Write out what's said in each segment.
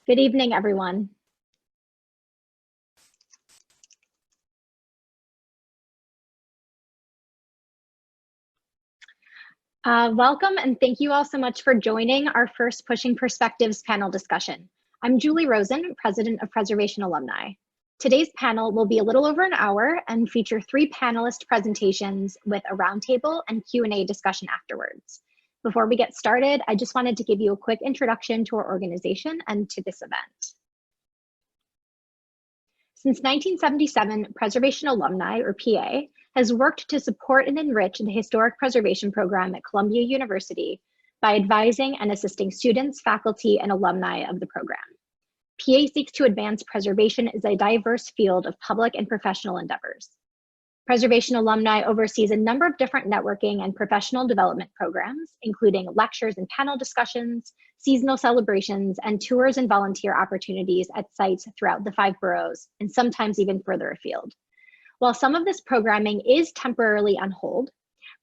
Good evening, everyone. Welcome and thank you all so much for joining our first Pushing Perspectives panel discussion. I'm Julie Rosen, President of Preservation Alumni. Today's panel will be a little over an hour and feature 3 panelist presentations with a roundtable and Q&A discussion afterwards. Before we get started, I just wanted to give you a quick introduction to our organization and to this event. Since 1977, Preservation Alumni, or PA, has worked to support and enrich the historic preservation program at Columbia University by advising and assisting students, faculty, and alumni of the program. PA seeks to advance preservation as a diverse field of public and professional endeavors. Preservation Alumni oversees a number of different networking and professional development programs, including lectures and panel discussions, seasonal celebrations, and tours and volunteer opportunities at sites throughout the 5 boroughs, and sometimes even further afield. While some of this programming is temporarily on hold,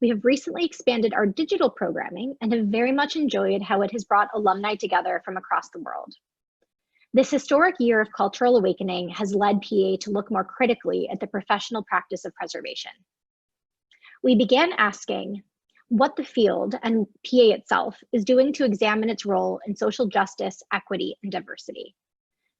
we have recently expanded our digital programming and have very much enjoyed how it has brought alumni together from across the world. This historic year of cultural awakening has led PA to look more critically at the professional practice of preservation. We began asking what the field and PA itself is doing to examine its role in social justice, equity, and diversity.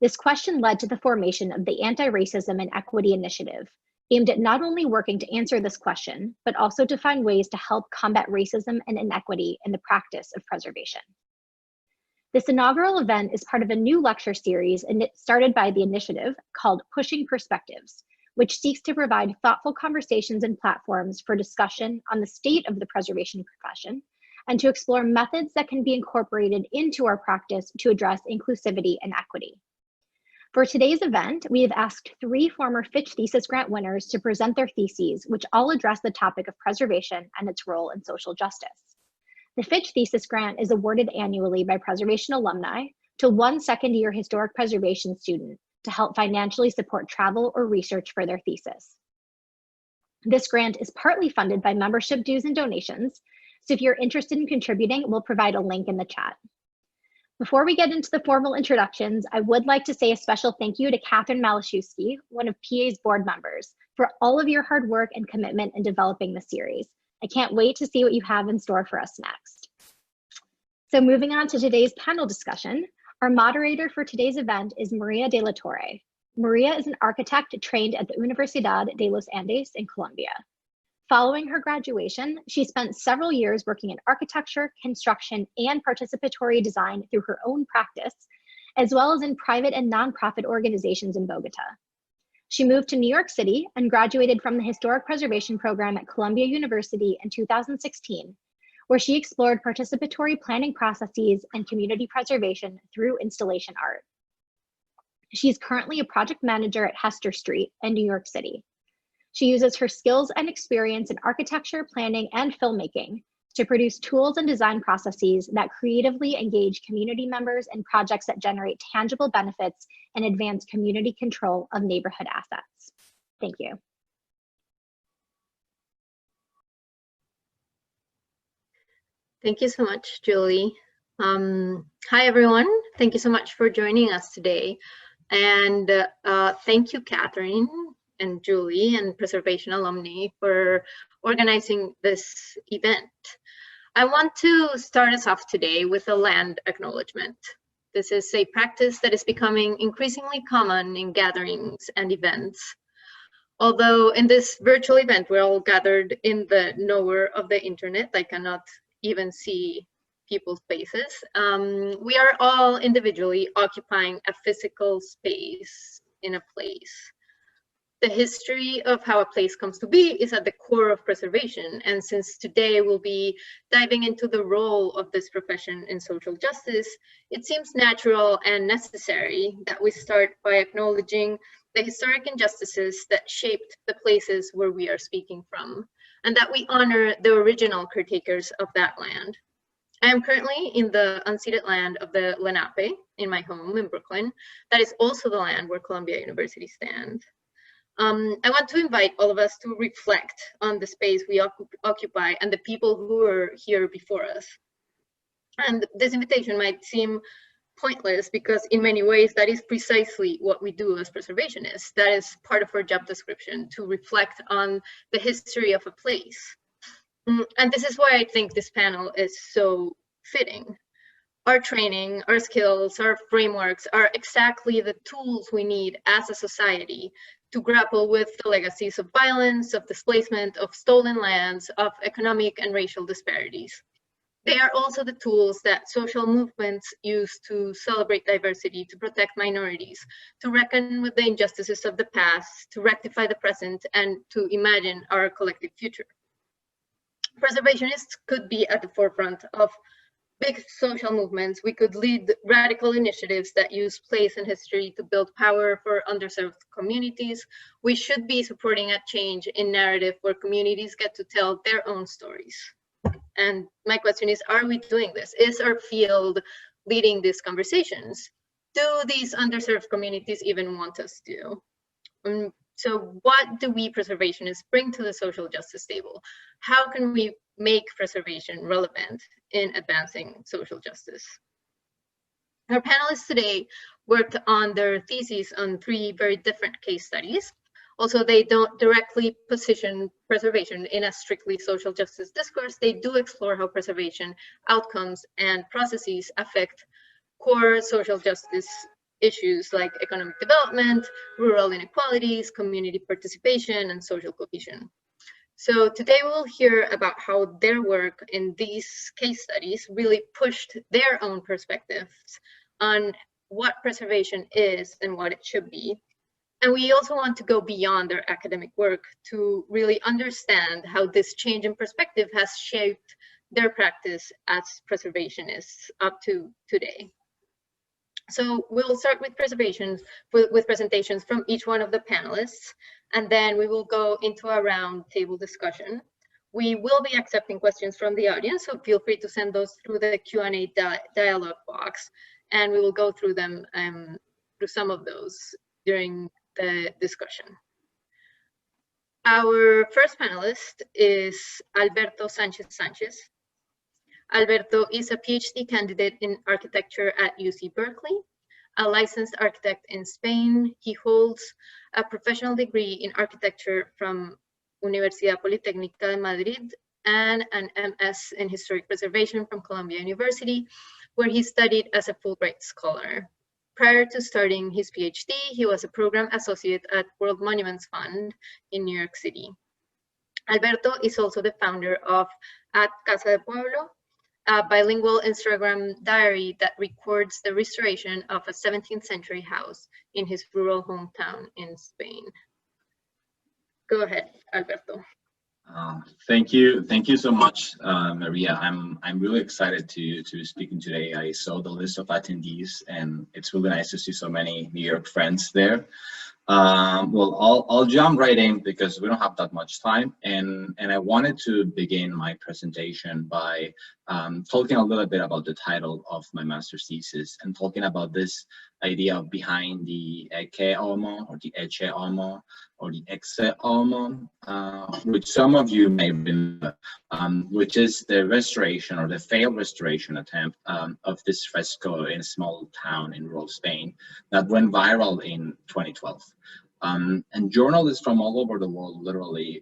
This question led to the formation of the Anti-Racism and Equity Initiative, aimed at not only working to answer this question, but also to find ways to help combat racism and inequity in the practice of preservation. This inaugural event is part of a new lecture series started by the initiative called Pushing Perspectives, which seeks to provide thoughtful conversations and platforms for discussion on the state of the preservation profession and to explore methods that can be incorporated into our practice to address inclusivity and equity. For today's event, we have asked 3 former Fitch Thesis Grant winners to present their theses, which all address the topic of preservation and its role in social justice. The Fitch Thesis Grant is awarded annually by Preservation Alumni to 1 second-year historic preservation student to help financially support travel or research for their thesis. This grant is partly funded by membership dues and donations, so if you're interested in contributing, we'll provide a link in the chat. Before we get into the formal introductions, I would like to say a special thank you to Catherine Malashewski, one of PA's board members, for all of your hard work and commitment in developing the series. I can't wait to see what you have in store for us next. So moving on to today's panel discussion, our moderator for today's event is Maria de la Torre. Maria is an architect trained at the Universidad de los Andes in Colombia. Following her graduation, she spent several years working in architecture, construction, and participatory design through her own practice, as well as in private and nonprofit organizations in Bogota. She moved to New York City and graduated from the Historic Preservation Program at Columbia University in 2016, where she explored participatory planning processes and community preservation through installation art. She's currently a project manager at Hester Street in New York City. She uses her skills and experience in architecture, planning, and filmmaking to produce tools and design processes that creatively engage community members in projects that generate tangible benefits and advance community control of neighborhood assets. Thank you. Thank you so much, Julie. Hi, everyone. Thank you so much for joining us today. And thank you, Catherine and Julie and Preservation Alumni for organizing this event. I want to start us off today with a land acknowledgement. This is a practice that is becoming increasingly common in gatherings and events. Although in this virtual event, we're all gathered in the nowhere of the internet, I cannot even see people's faces. We are all individually occupying a physical space in a place. The history of how a place comes to be is at the core of preservation. And since today we'll be diving into the role of this profession in social justice, it seems natural and necessary that we start by acknowledging the historic injustices that shaped the places where we are speaking from, and that we honor the original caretakers of that land. I am currently in the unceded land of the Lenape in my home in Brooklyn. That is also the land where Columbia University stands. I want to invite all of us to reflect on the space we occupy and the people who are here before us. And this invitation might seem pointless because in many ways that is precisely what we do as preservationists. That is part of our job description, to reflect on the history of a place. And this is why I think this panel is so fitting. Our training, our skills, our frameworks are exactly the tools we need as a society to grapple with the legacies of violence, of displacement, of stolen lands, of economic and racial disparities. They are also the tools that social movements use to celebrate diversity, to protect minorities, to reckon with the injustices of the past, to rectify the present, and to imagine our collective future. Preservationists could be at the forefront of big social movements. We could lead radical initiatives that use place and history to build power for underserved communities. We should be supporting a change in narrative where communities get to tell their own stories. And my question is, are we doing this? Is our field leading these conversations? Do these underserved communities even want us to? So what do we preservationists bring to the social justice table? How can we make preservation relevant in advancing social justice? Our panelists today worked on their theses on 3 very different case studies. Also, they don't directly position preservation in a strictly social justice discourse. They do explore how preservation outcomes and processes affect core social justice issues like economic development, rural inequalities, community participation, and social cohesion. So today we'll hear about how their work in these case studies really pushed their own perspectives on what preservation is and what it should be. And we also want to go beyond their academic work to really understand how this change in perspective has shaped their practice as preservationists up to today. So we'll start with presentations from each one of the panelists, and then we will go into a round table discussion. We will be accepting questions from the audience, so feel free to send those through the Q&A dialog box, and we will go through them, through some of those during the discussion. Our first panelist is Alberto Sanchez. Alberto is a PhD candidate in architecture at UC Berkeley, a licensed architect in Spain. He holds a professional degree in architecture from Universidad Politécnica de Madrid and an MS in historic preservation from Columbia University, where he studied as a Fulbright scholar. Prior to starting his PhD, he was a program associate at World Monuments Fund in New York City. Alberto is also the founder of At Casa de Pueblo, a bilingual Instagram diary that records the restoration of a 17th century house in his rural hometown in Spain. Go ahead, Alberto. Thank you so much, Maria. I'm really excited to be speaking today. I saw the list of attendees, and it's really nice to see so many New York friends there. Well, I'll jump right in because we don't have that much time, and I wanted to begin my presentation by talking a little bit about the title of my master's thesis and talking about this idea of behind the eke omo, or the eche omo, or the exe omo, which some of you may remember, which is the restoration or the failed restoration attempt of this fresco in a small town in rural Spain that went viral in 2012. And journalists from all over the world literally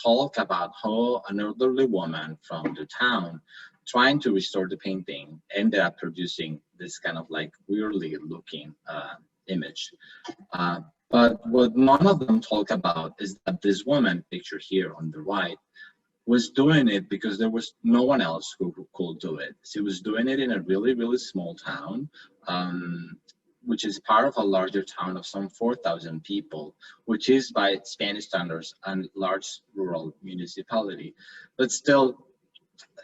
talk about how an elderly woman from the town trying to restore the painting ended up producing this kind of like weirdly looking image. But what none of them talk about is that this woman pictured here on the right was doing it because there was no one else who could do it. She was doing it in a really, really small town, which is part of a larger town of some 4,000 people, which is by Spanish standards a large rural municipality. But still,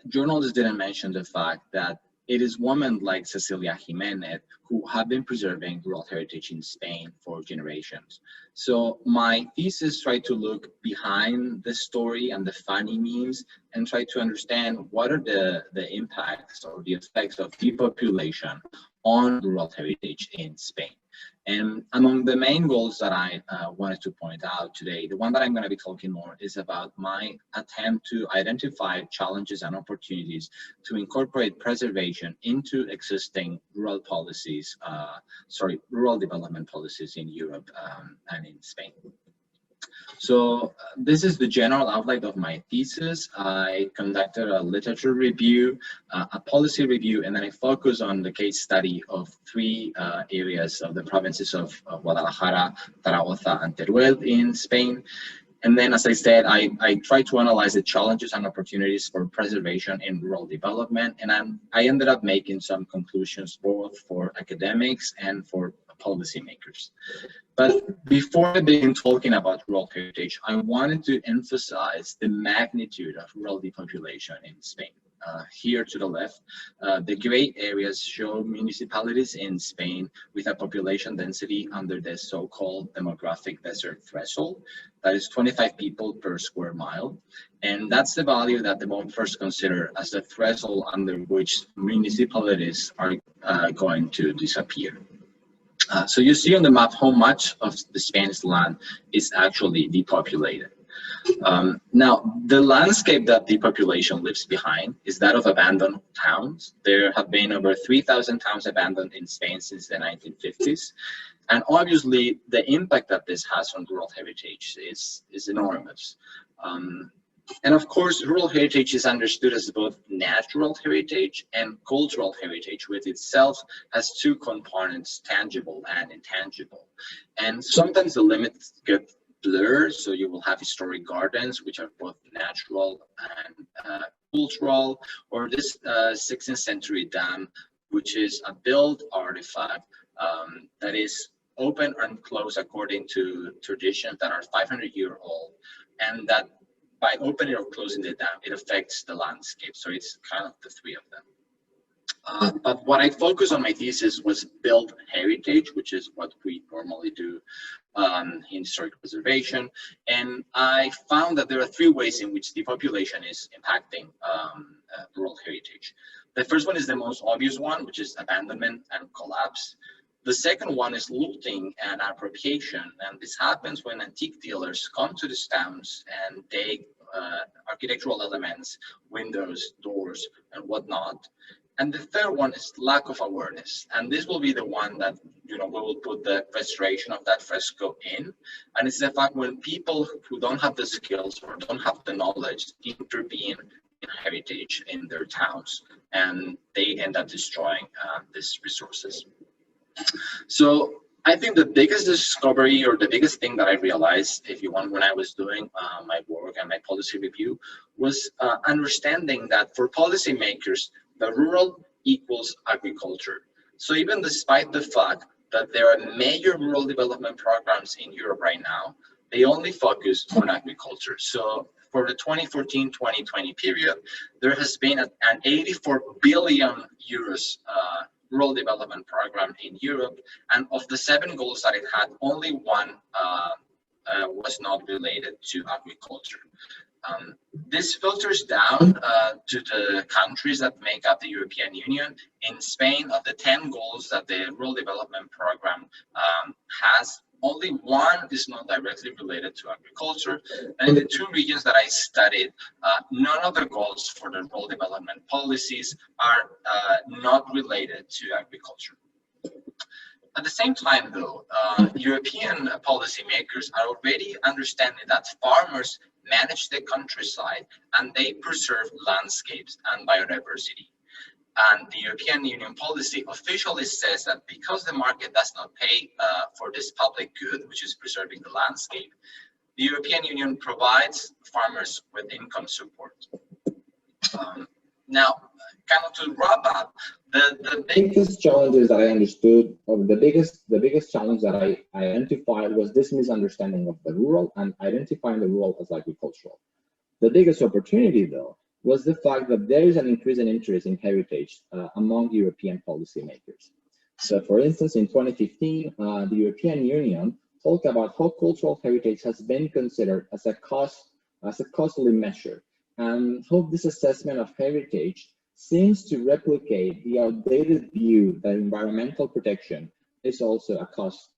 journalists didn't mention the fact that it is women like Cecilia Jimenez who have been preserving rural heritage in Spain for generations. So my thesis tried to look behind the story and the funny memes and try to understand what are the impacts or the effects of depopulation on rural heritage in Spain. And among the main goals that I wanted to point out today, the one that I'm going to be talking more is about my attempt to identify challenges and opportunities to incorporate preservation into existing rural policies, rural development policies in Europe and in Spain. So this is the general outline of my thesis. I conducted a literature review, a policy review, and then I focus on the case study of three areas of the provinces of Guadalajara, Zaragoza, and Teruel in Spain. And then, as I said, I try to analyze the challenges and opportunities for preservation in rural development, and I ended up making some conclusions both for academics and for policymakers. But before I begin talking about rural heritage, I wanted to emphasize the magnitude of rural depopulation in Spain. Here to the left, the gray areas show municipalities in Spain with a population density under the so-called demographic desert threshold. That is 25 people per square mile. And that's the value that the developers consider as the threshold under which municipalities are going to disappear. So you see on the map how much of the Spanish land is actually depopulated. Now, the landscape that depopulation leaves behind is that of abandoned towns. There have been over 3,000 towns abandoned in Spain since the 1950s. And obviously, the impact that this has on rural heritage is enormous. And of course, rural heritage is understood as both natural heritage and cultural heritage, which itself has two components, tangible and intangible. And sometimes the limits get blurred, so you will have historic gardens, which are both natural and cultural, or this 16th century dam, which is a built artifact that is open and closed according to traditions that are 500-year-old, and that by opening or closing the dam, it affects the landscape. So it's kind of the three of them. But what I focused on my thesis was built heritage, which is what we normally do in historic preservation. And I found that there are three ways in which depopulation is impacting rural heritage. The first one is the most obvious one, which is abandonment and collapse. The second one is looting and appropriation, and this happens when antique dealers come to these towns and take architectural elements, windows, doors, and whatnot. And the third one is lack of awareness, and this will be the one that we will put the restoration of that fresco in. And it's the fact when people who don't have the skills or don't have the knowledge intervene in heritage in their towns, and they end up destroying these resources. So I think the biggest discovery, or the biggest thing that I realized, if you want, when I was doing my work and my policy review, was understanding that for policymakers, the rural equals agriculture. So even despite the fact that there are major rural development programs in Europe right now, they only focus on agriculture. So for the 2014-2020 period, there has been an 84 billion euros rural development program in Europe, and of the 7 goals that it had, only one was not related to agriculture. This filters down to the countries that make up the European Union. In Spain, of the 10 goals that the rural development program has, only one is not directly related to agriculture. And in the 2 regions that I studied, none of the goals for the rural development policies are not related to agriculture. At the same time, though, European policymakers are already understanding that farmers manage the countryside and they preserve landscapes and biodiversity. And the European Union policy officially says that because the market does not pay for this public good, which is preserving the landscape, the European Union provides farmers with income support. Now, kind of to wrap up, the biggest challenges that I understood, or the biggest challenge that I identified, was this misunderstanding of the rural and identifying the rural as agricultural. The biggest opportunity, though, was the fact that there is an increase in interest in heritage among European policymakers. So, for instance, in 2015, the European Union talked about how cultural heritage has been considered as a costly measure, and how this assessment of heritage seems to replicate the outdated view that environmental protection is also a cost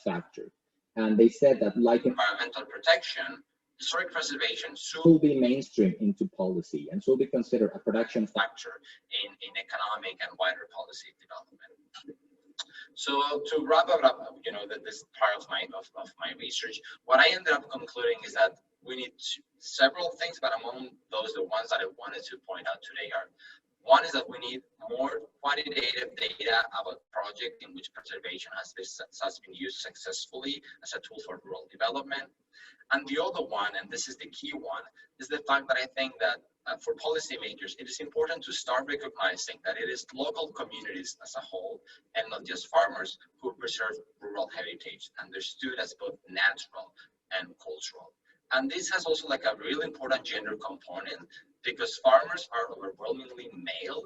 factor. And they said that like environmental protection, historic preservation should be mainstream into policy and should be considered a production factor in economic and wider policy development. So to wrap up, this part of my research, what I ended up concluding is that we need several things, but among those, the ones that I wanted to point out today are: one is that we need more quantitative data about projects in which preservation has been used successfully as a tool for rural development. And the other one, and this is the key one, is the fact that I think that for policymakers, it is important to start recognizing that it is local communities as a whole, and not just farmers, who preserve rural heritage, understood as both natural and cultural. And this has also like a really important gender component, because farmers are overwhelmingly male,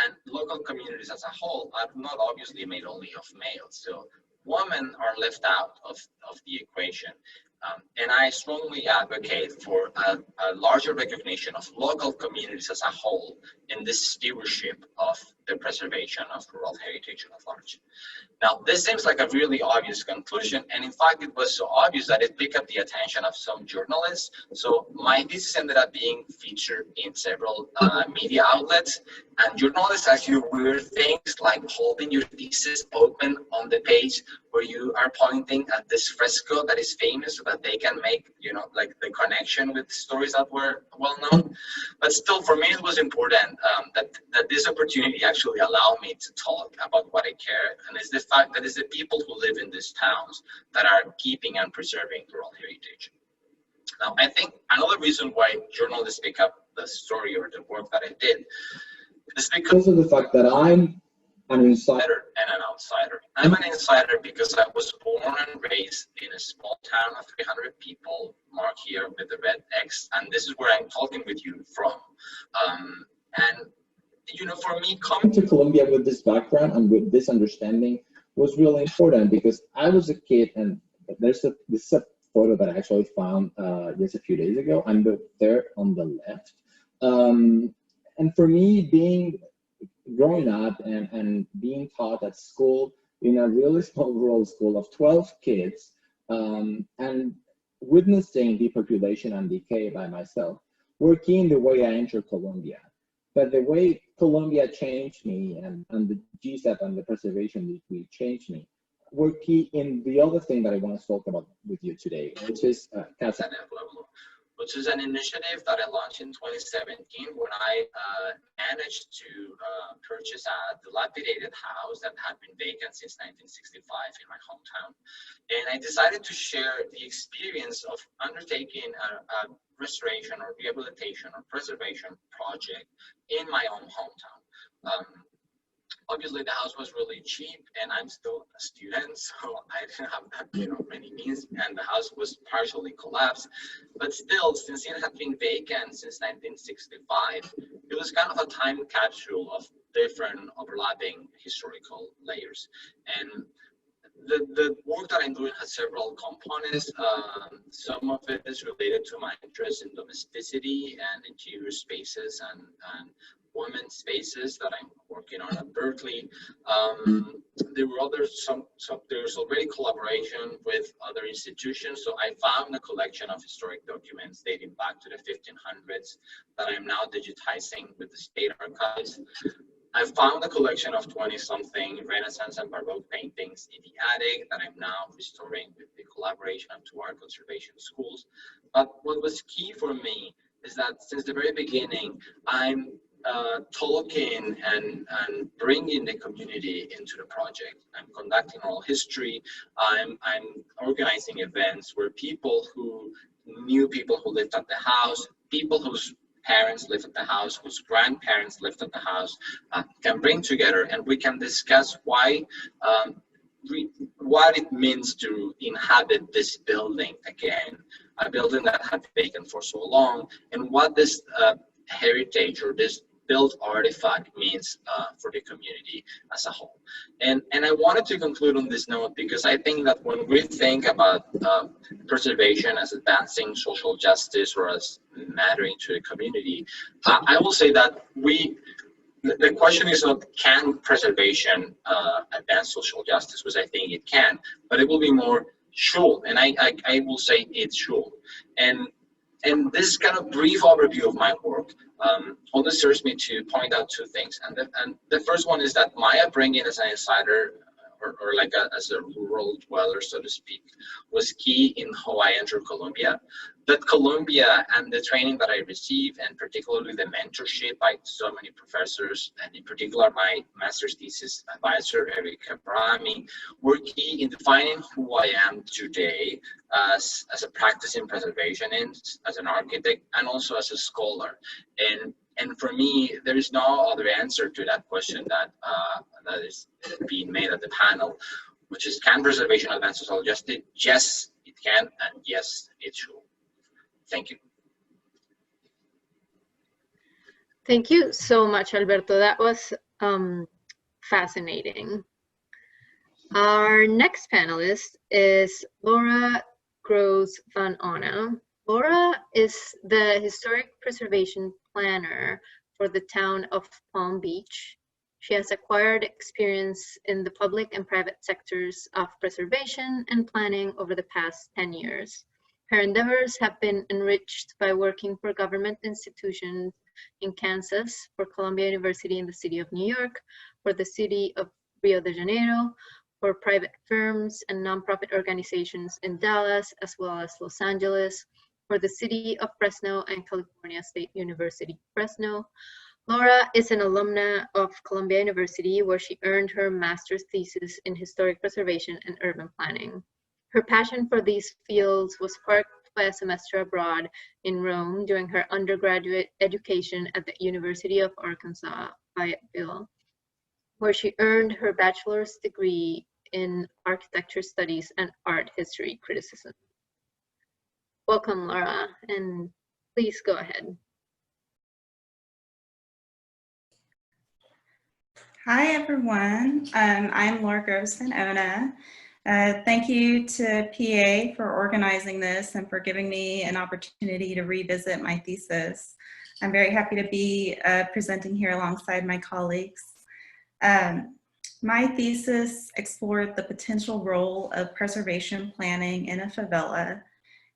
and local communities as a whole are not obviously made only of males. So women are left out of the equation. And I strongly advocate for a larger recognition of local communities as a whole in this stewardship of the preservation of rural heritage at large. Now, this seems like a really obvious conclusion, and in fact, it was so obvious that it picked up the attention of some journalists. So my thesis ended up being featured in several media outlets, and journalists ask you weird things like holding your thesis open on the page where you are pointing at this fresco that is famous so that they can make, like the connection with stories that were well known. But still, for me, it was important that this opportunity actually allowed me to talk about what I care, and it's the fact that it's the people who live in these towns that are keeping and preserving rural heritage. Now, I think another reason why journalists pick up the story or the work that I did is because of the fact that I'm an insider and an outsider. I'm an insider because I was born and raised in a small town of 300 people, marked here with the red X, and this is where I'm talking with you from. For me, coming to Colombia with this background and with this understanding was really important, because I was a kid, and this is a photo that I actually found just a few days ago. I'm there on the left. And for me, growing up and being taught at school in a really small rural school of 12 kids, and witnessing depopulation and decay by myself, were key in the way I entered Colombia. But the way Colombia changed me, and the GSEP and the preservation degree changed me, were key in the other thing that I want to talk about with you today, which is Casa del Pueblo, which is an initiative that I launched in 2017 when I managed to purchase a dilapidated house that had been vacant since 1965 in my hometown. And I decided to share the experience of undertaking a restoration or rehabilitation or preservation project in my own hometown. Obviously, the house was really cheap, and I'm still a student, so I didn't have that, many means, and the house was partially collapsed. But still, since it had been vacant since 1965, it was kind of a time capsule of different overlapping historical layers. And the work that I'm doing has several components. Some of it is related to my interest in domesticity and interior spaces and women's spaces that I'm working on at Berkeley. There were there's already collaboration with other institutions. So I found a collection of historic documents dating back to the 1500s that I'm now digitizing with the state archives. I found a collection of 20-something Renaissance and Baroque paintings in the attic that I'm now restoring with the collaboration of two art conservation schools. But what was key for me is that since the very beginning, I'm talking and bringing the community into the project. I'm conducting oral history. I'm organizing events where people who knew people who lived at the house, people whose parents lived at the house, whose grandparents lived at the house, can bring together, and we can discuss what it means to inhabit this building again, a building that had been vacant for so long, and what this heritage or this built artifact means for the community as a whole. And I wanted to conclude on this note because I think that when we think about preservation as advancing social justice or as mattering to the community, I will say that we the question is not can preservation advance social justice, which I think it can, but it will be more should, and I will say it should. And this kind of brief overview of my work only serves me to point out two things. And the first one is that my upbringing as an insider, or like as a rural dweller, so to speak, was key in how I entered Colombia. That Colombia and the training that I received, and particularly the mentorship by so many professors, and in particular my master's thesis advisor, Erika Brahmi, were key in defining who I am today as a practicing preservationist, as an architect, and also as a scholar. And for me, there is no other answer to that question that is being made at the panel, which is, can preservation advance social justice? Yes, it can, and yes, it should. Thank you. Thank you so much, Alberto. That was fascinating. Our next panelist is Laura Groos van Onna. Laura is the Historic Preservation Planner for the town of Palm Beach. She has acquired experience in the public and private sectors of preservation and planning over the past 10 years. Her endeavors have been enriched by working for government institutions in Kansas, for Columbia University in the city of New York, for the city of Rio de Janeiro, for private firms and nonprofit organizations in Dallas, as well as Los Angeles, for the city of Fresno and California State University, Fresno. Laura is an alumna of Columbia University, where she earned her master's thesis in historic preservation and urban planning. Her passion for these fields was sparked by a semester abroad in Rome during her undergraduate education at the University of Arkansas, Fayetteville, where she earned her bachelor's degree in architecture studies and art history criticism. Welcome, Laura, and please go ahead. Hi, everyone. I'm Laura Groos van Onna. Thank you to PA for organizing this and for giving me an opportunity to revisit my thesis. I'm very happy to be presenting here alongside my colleagues. My thesis explored the potential role of preservation planning in a favela,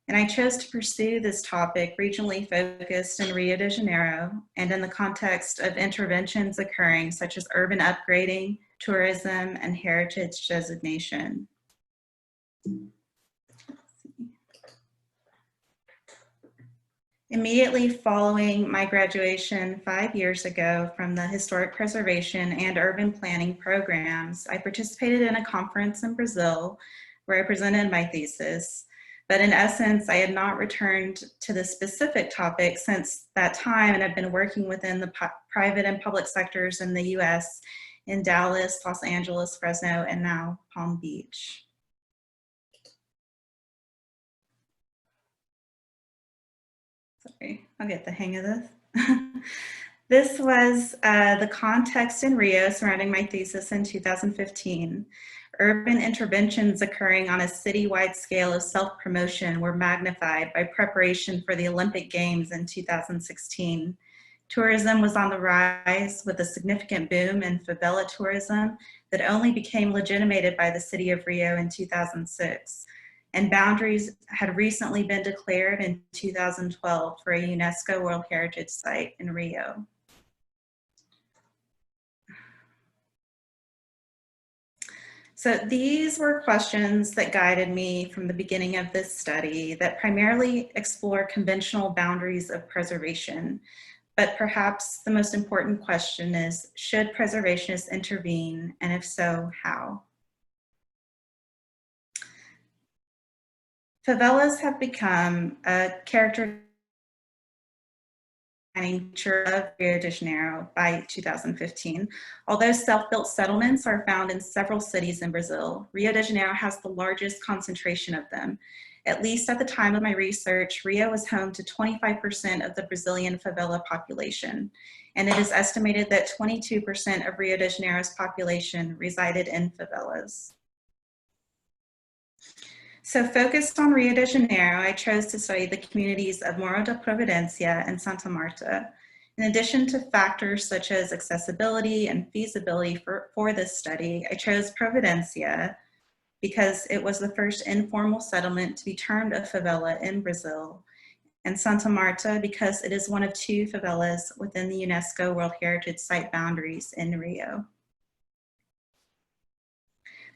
and I chose to pursue this topic regionally focused in Rio de Janeiro and in the context of interventions occurring such as urban upgrading, tourism, and heritage designation. Immediately following my graduation 5 years ago from the Historic Preservation and Urban Planning programs, I participated in a conference in Brazil where I presented my thesis. But in essence, I had not returned to the specific topic since that time, and I've been working within the private and public sectors in the US in Dallas, Los Angeles, Fresno, and now Palm Beach. Sorry, I'll get the hang of this. This was the context in Rio surrounding my thesis in 2015. Urban interventions occurring on a citywide scale of self-promotion were magnified by preparation for the Olympic Games in 2016. Tourism was on the rise with a significant boom in favela tourism that only became legitimated by the city of Rio in 2006. And boundaries had recently been declared in 2012 for a UNESCO World Heritage Site in Rio. So these were questions that guided me from the beginning of this study that primarily explore conventional boundaries of preservation. But perhaps the most important question is, should preservationists intervene, and if so, how? Favelas have become a character of Rio de Janeiro by 2015. Although self-built settlements are found in several cities in Brazil, Rio de Janeiro has the largest concentration of them. At least at the time of my research, Rio was home to 25% of the Brazilian favela population, and it is estimated that 22% of Rio de Janeiro's population resided in favelas. So focused on Rio de Janeiro, I chose to study the communities of Morro da Providencia and Santa Marta. In addition to factors such as accessibility and feasibility for this study, I chose Providencia because it was the first informal settlement to be termed a favela in Brazil, and Santa Marta because it is one of 2 favelas within the UNESCO World Heritage Site boundaries in Rio.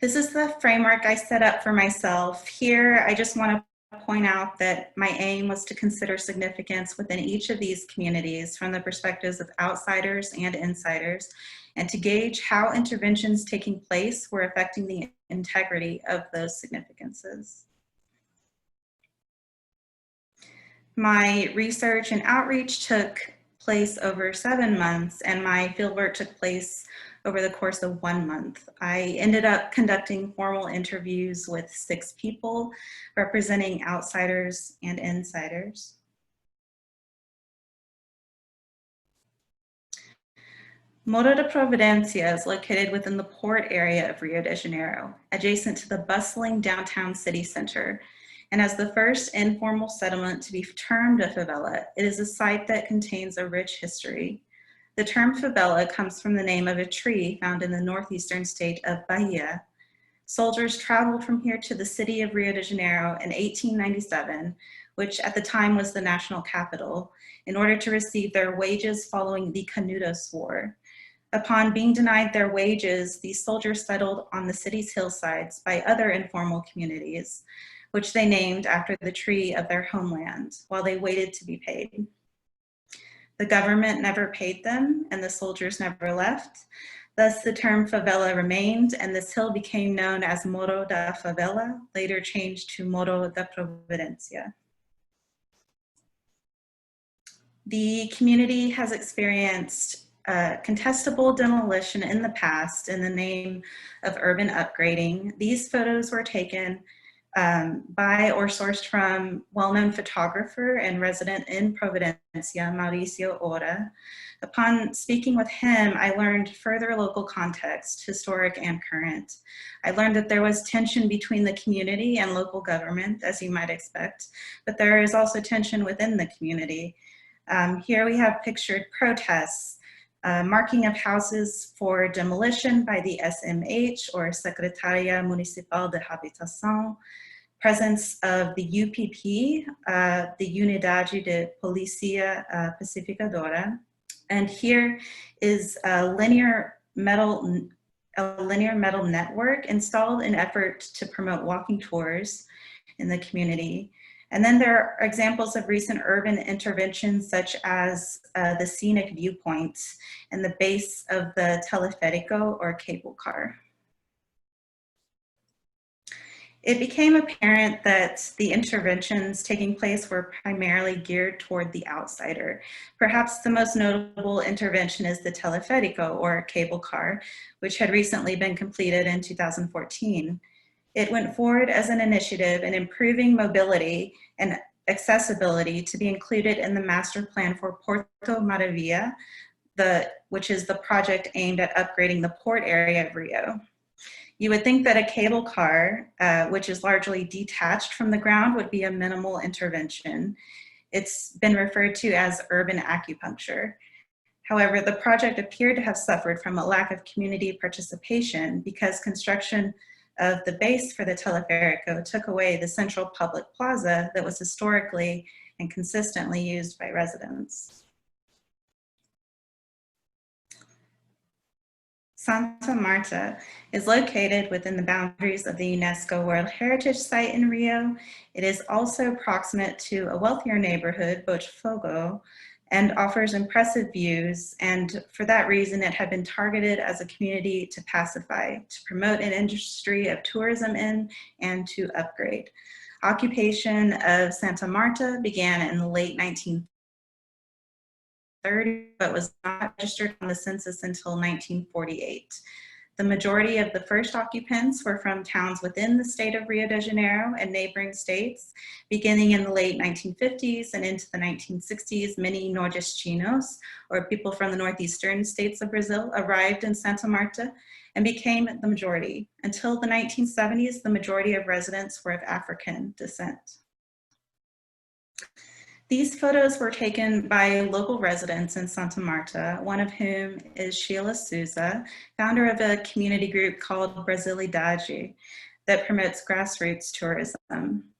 This is the framework I set up for myself. Here, I just want to point out that my aim was to consider significance within each of these communities from the perspectives of outsiders and insiders, and to gauge how interventions taking place were affecting the integrity of those significances. My research and outreach took place over 7 months, and my fieldwork took place over the course of 1 month. I ended up conducting formal interviews with 6 people representing outsiders and insiders. Morro da Providencia is located within the port area of Rio de Janeiro, adjacent to the bustling downtown city center. And as the first informal settlement to be termed a favela, it is a site that contains a rich history. The term favela comes from the name of a tree found in the northeastern state of Bahia. Soldiers traveled from here to the city of Rio de Janeiro in 1897, which at the time was the national capital, in order to receive their wages following the Canudos War. Upon being denied their wages, these soldiers settled on the city's hillsides by other informal communities, which they named after the tree of their homeland, while they waited to be paid. The government never paid them, and the soldiers never left. Thus, the term favela remained, and this hill became known as Morro da Favela, later changed to Morro da Providencia. The community has experienced contestable demolition in the past in the name of urban upgrading. These photos were taken by or sourced from well-known photographer and resident in Providencia, Mauricio Ora. Upon speaking with him, I learned further local context, historic and current. I learned that there was tension between the community and local government, as you might expect, but there is also tension within the community. Here we have pictured protests, marking of houses for demolition by the SMH, or Secretaria Municipal de Habitação, presence of the UPP, the Unidade de Polícia Pacificadora, and here is a linear metal network installed in effort to promote walking tours in the community. And then there are examples of recent urban interventions, such as the scenic viewpoints and the base of the teleférico, or cable car. It became apparent that the interventions taking place were primarily geared toward the outsider. Perhaps the most notable intervention is the teleférico, or cable car, which had recently been completed in 2014. It went forward as an initiative in improving mobility and accessibility to be included in the master plan for Porto Maravilha, which is the project aimed at upgrading the port area of Rio. You would think that a cable car, which is largely detached from the ground, would be a minimal intervention. It's been referred to as urban acupuncture. However, the project appeared to have suffered from a lack of community participation because construction of the base for the teleférico took away the central public plaza that was historically and consistently used by residents. Santa Marta is located within the boundaries of the UNESCO World Heritage Site in Rio. It is also proximate to a wealthier neighborhood, Botafogo, and offers impressive views, and for that reason it had been targeted as a community to pacify, to promote an industry of tourism in, and to upgrade. Occupation of Santa Marta began in the late 1930s, but was not registered on the census until 1948. The majority of the first occupants were from towns within the state of Rio de Janeiro and neighboring states. Beginning in the late 1950s and into the 1960s, many nordestinos, or people from the northeastern states of Brazil, arrived in Santa Marta and became the majority. Until the 1970s, the majority of residents were of African descent. These photos were taken by local residents in Santa Marta, one of whom is Sheila Souza, founder of a community group called Brasilidade that promotes grassroots tourism.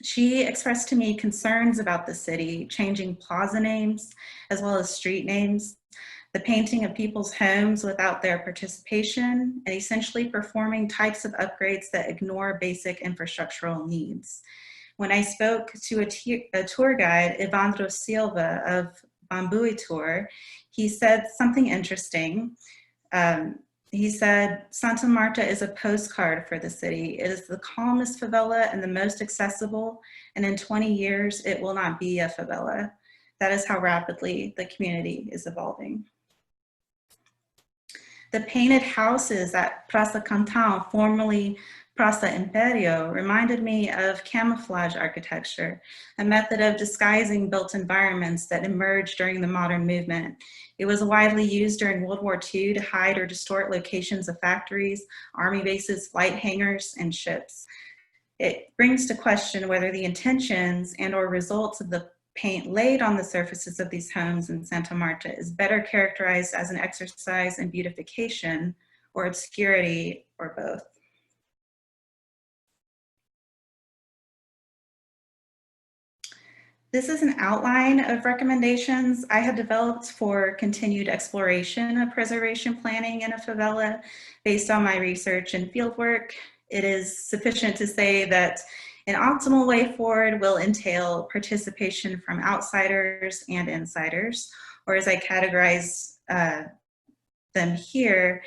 She expressed to me concerns about the city changing plaza names as well as street names, the painting of people's homes without their participation, and essentially performing types of upgrades that ignore basic infrastructural needs. When I spoke to a tour guide, Evandro Silva of Bambui Tour, he said something interesting. He said, Santa Marta is a postcard for the city. It is the calmest favela and the most accessible, and in 20 years, it will not be a favela. That is how rapidly the community is evolving. The painted houses at Praça Cantão, formerly Praça Imperio, reminded me of camouflage architecture, a method of disguising built environments that emerged during the modern movement. It was widely used during World War II to hide or distort locations of factories, army bases, flight hangars, and ships. It brings to question whether the intentions and/or results of the paint laid on the surfaces of these homes in Santa Marta is better characterized as an exercise in beautification or obscurity, or both. This is an outline of recommendations I had developed for continued exploration of preservation planning in a favela based on my research and fieldwork. It is sufficient to say that an optimal way forward will entail participation from outsiders and insiders, or as I categorize them here,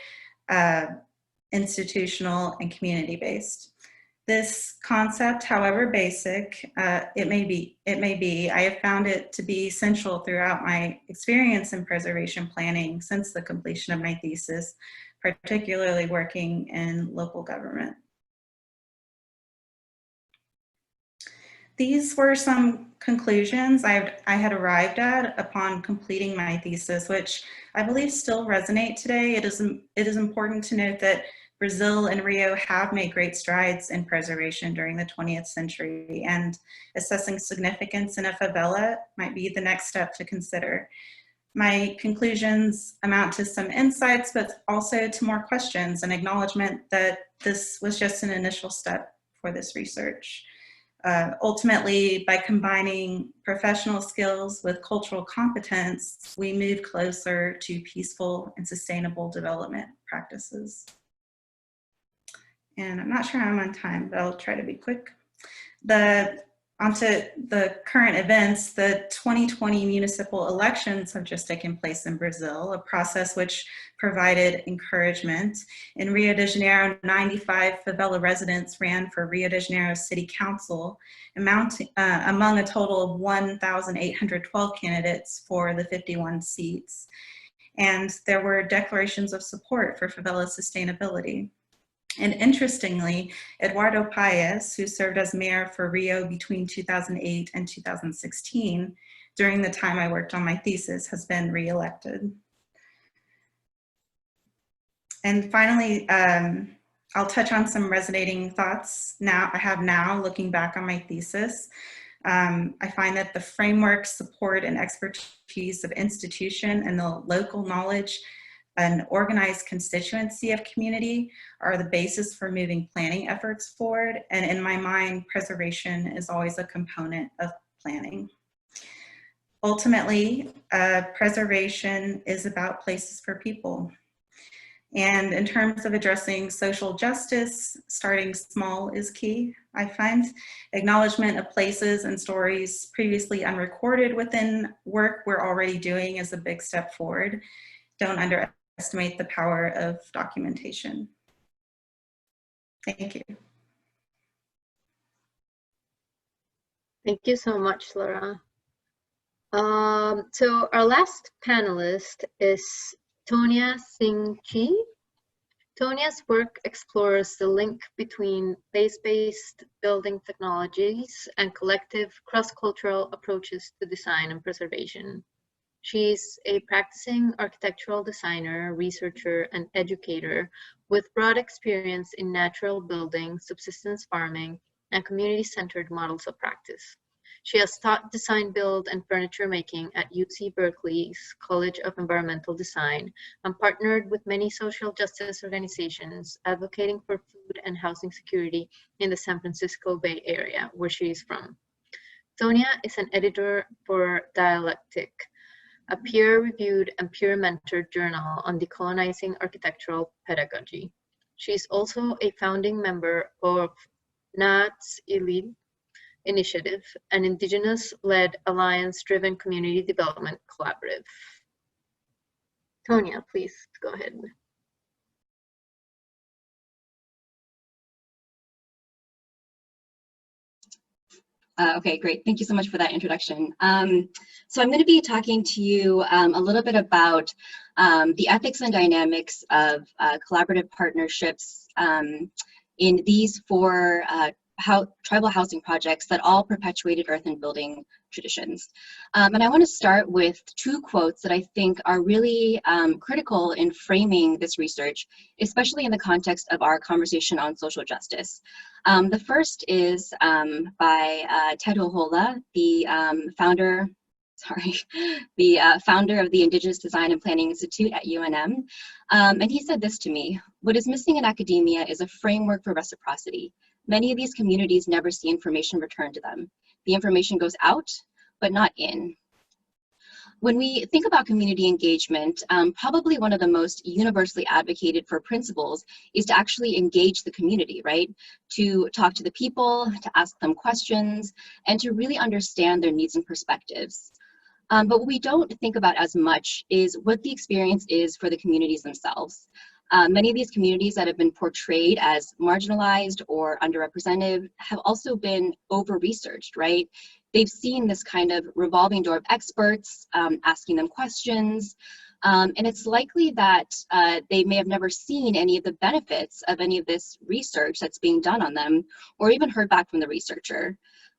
institutional and community-based. This concept, however basic it may be, I have found it to be essential throughout my experience in preservation planning since the completion of my thesis, particularly working in local government. These were some conclusions I had arrived at upon completing my thesis, which I believe still resonate today. It is important to note that Brazil and Rio have made great strides in preservation during the 20th century, and assessing significance in a favela might be the next step to consider. My conclusions amount to some insights, but also to more questions and acknowledgement that this was just an initial step for this research. Ultimately, by combining professional skills with cultural competence, we move closer to peaceful and sustainable development practices. And I'm not sure I'm on time, but I'll try to be quick. Onto the current events, the 2020 municipal elections have just taken place in Brazil, a process which provided encouragement. In Rio de Janeiro, 95 favela residents ran for Rio de Janeiro City Council, among a total of 1,812 candidates for the 51 seats. And there were declarations of support for favela sustainability. And interestingly, Eduardo Paes, who served as mayor for Rio between 2008 and 2016, during the time I worked on my thesis, has been reelected. And finally, I'll touch on some resonating thoughts I have now looking back on my thesis. I find that the framework, support, and expertise of institution and the local knowledge an organized constituency of community are the basis for moving planning efforts forward. And in my mind, preservation is always a component of planning. Ultimately, preservation is about places for people. And in terms of addressing social justice, starting small is key. I find acknowledgement of places and stories previously unrecorded within work we're already doing is a big step forward. Don't underestimate the power of documentation. Thank you. Thank you so much, Laura. So our last panelist is Tonya Singh Chi. Tonya's work explores the link between place-based building technologies and collective cross-cultural approaches to design and preservation. She's a practicing architectural designer, researcher, and educator with broad experience in natural building, subsistence farming, and community-centered models of practice. She has taught design build and furniture making at UC Berkeley's College of Environmental Design and partnered with many social justice organizations advocating for food and housing security in the San Francisco Bay Area, where she is from. Tonia is an editor for Dialectic, a peer-reviewed and peer-mentored journal on decolonizing architectural pedagogy. She is also a founding member of Naat's Elite Initiative, an Indigenous-led alliance-driven community development collaborative. Tonia, please go ahead. Okay, great. Thank you so much for that introduction. So I'm going to be talking to you a little bit about the ethics and dynamics of collaborative partnerships in these four tribal housing projects that all perpetuated earth and building traditions. And I want to start with two quotes that I think are really critical in framing this research, especially in the context of our conversation on social justice. The first is by Ted Hohola, the founder of the Indigenous Design and Planning Institute at UNM. And he said this to me: "What is missing in academia is a framework for reciprocity. Many of these communities never see information returned to them. The information goes out, but not in." When we think about community engagement, probably one of the most universally advocated for principles is to actually engage the community, right? To talk to the people, to ask them questions, and to really understand their needs and perspectives. But what we don't think about as much is what the experience is for the communities themselves. Many of these communities that have been portrayed as marginalized or underrepresented have also been over-researched, right? They've seen this kind of revolving door of experts asking them questions, and it's likely that they may have never seen any of the benefits of any of this research that's being done on them, or even heard back from the researcher.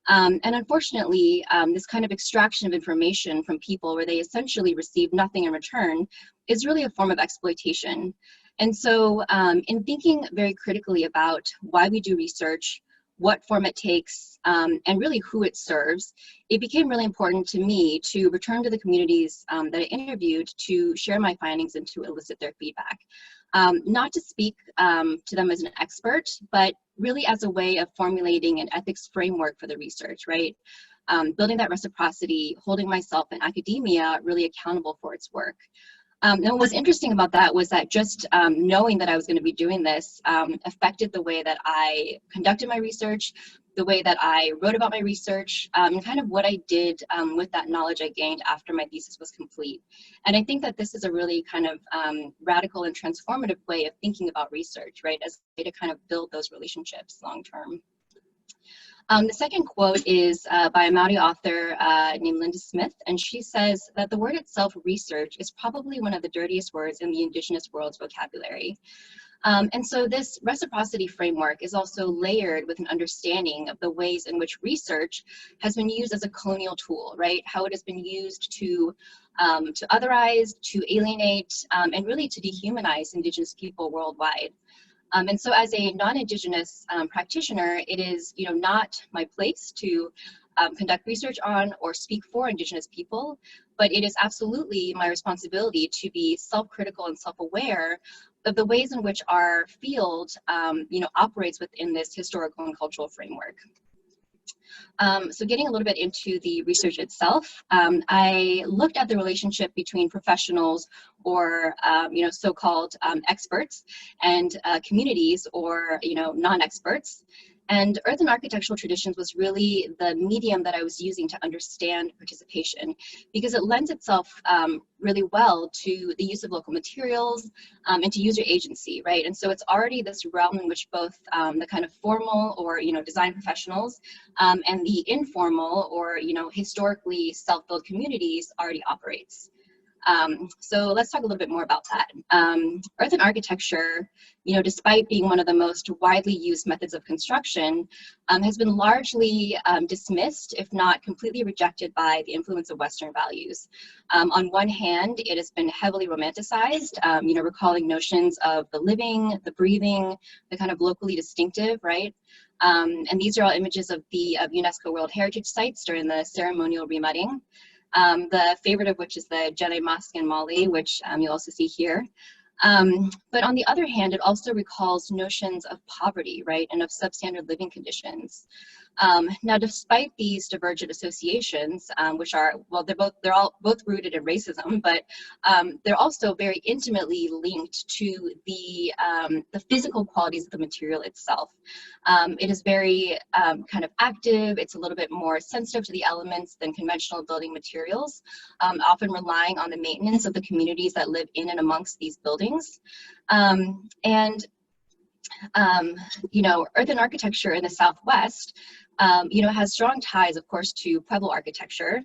And unfortunately, this kind of extraction of information from people where they essentially receive nothing in return is really a form of exploitation. And so in thinking very critically about why we do research, what form it takes, and really who it serves, it became really important to me to return to the communities that I interviewed to share my findings and to elicit their feedback. Not to speak to them as an expert, but really as a way of formulating an ethics framework for the research, right? Building that reciprocity, holding myself in academia really accountable for its work. And what was interesting about that was that just knowing that I was going to be doing this affected the way that I conducted my research, the way that I wrote about my research, and kind of what I did with that knowledge I gained after my thesis was complete. And I think that this is a really kind of radical and transformative way of thinking about research, right, as a way to kind of build those relationships long term. The second quote is by a Maori author named Linda Smith, and she says that the word itself, research, is probably one of the dirtiest words in the Indigenous world's vocabulary. And so this reciprocity framework is also layered with an understanding of the ways in which research has been used as a colonial tool, right? How it has been used to otherize, to alienate, and really to dehumanize Indigenous people worldwide. And so as a non-Indigenous practitioner, it is not my place to conduct research on or speak for Indigenous people, but it is absolutely my responsibility to be self-critical and self-aware of the ways in which our field operates within this historical and cultural framework. So getting a little bit into the research itself, I looked at the relationship between professionals or so-called experts and communities or non-experts. And earth and architectural traditions was really the medium that I was using to understand participation, because it lends itself really well to the use of local materials and to user agency, right? And so it's already this realm in which both the kind of formal or design professionals and the informal or historically self-built communities already operates. So let's talk a little bit more about that. Earth and architecture, despite being one of the most widely used methods of construction, has been largely dismissed, if not completely rejected by the influence of Western values. On one hand, it has been heavily romanticized, recalling notions of the living, the breathing, the kind of locally distinctive, right? And these are all images of UNESCO World Heritage Sites during the ceremonial remudding. The favorite of which is the Jene Mosque in Mali, which you'll also see here. But on the other hand, it also recalls notions of poverty, right, and of substandard living conditions. Now, despite these divergent associations, which are, well, they're all both rooted in racism, but they're also very intimately linked to the physical qualities of the material itself. It is very kind of active. It's a little bit more sensitive to the elements than conventional building materials, often relying on the maintenance of the communities that live in and amongst these buildings. Earthen architecture in the Southwest, has strong ties, of course, to Pueblo architecture.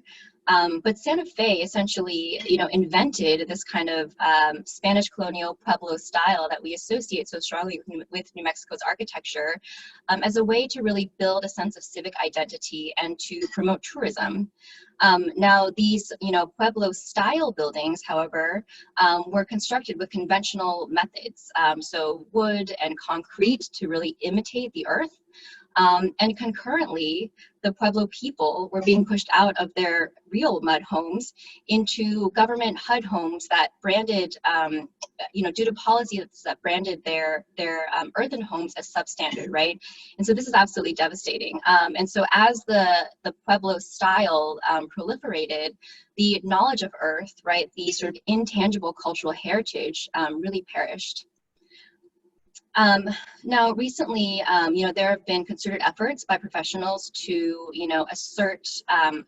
But Santa Fe essentially, invented this kind of Spanish colonial Pueblo style that we associate so strongly with New Mexico's architecture as a way to really build a sense of civic identity and to promote tourism. Now, these, Pueblo style buildings, however, were constructed with conventional methods, so wood and concrete to really imitate the earth. And concurrently, the Pueblo people were being pushed out of their real mud homes into government HUD homes that branded, due to policies that branded their earthen homes as substandard, right? And so this is absolutely devastating. And so as the Pueblo style proliferated, the knowledge of earth, right, the sort of intangible cultural heritage really perished. Now, recently, there have been concerted efforts by professionals to, assert,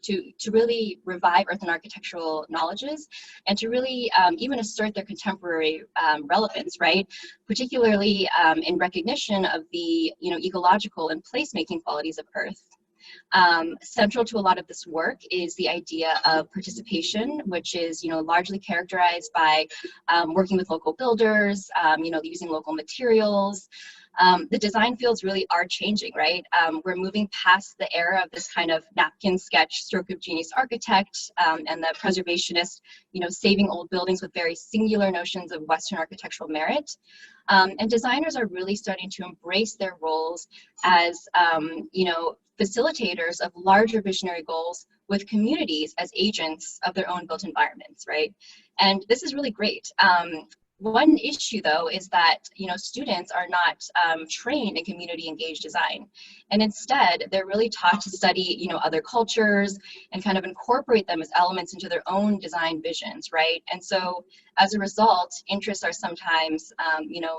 to really revive earthen architectural knowledges and to really even assert their contemporary relevance, right? Particularly in recognition of the, ecological and placemaking qualities of earth. Central to a lot of this work is the idea of participation, which is, largely characterized by working with local builders, using local materials. The design fields really are changing, right? We're moving past the era of this kind of napkin sketch, stroke of genius architect, and the preservationist, saving old buildings with very singular notions of Western architectural merit. And designers are really starting to embrace their roles as, facilitators of larger visionary goals with communities as agents of their own built environments, right? And this is really great. One issue, though, is that, students are not trained in community engaged design. And instead, they're really taught to study, other cultures and kind of incorporate them as elements into their own design visions, right? And so as a result, interests are sometimes,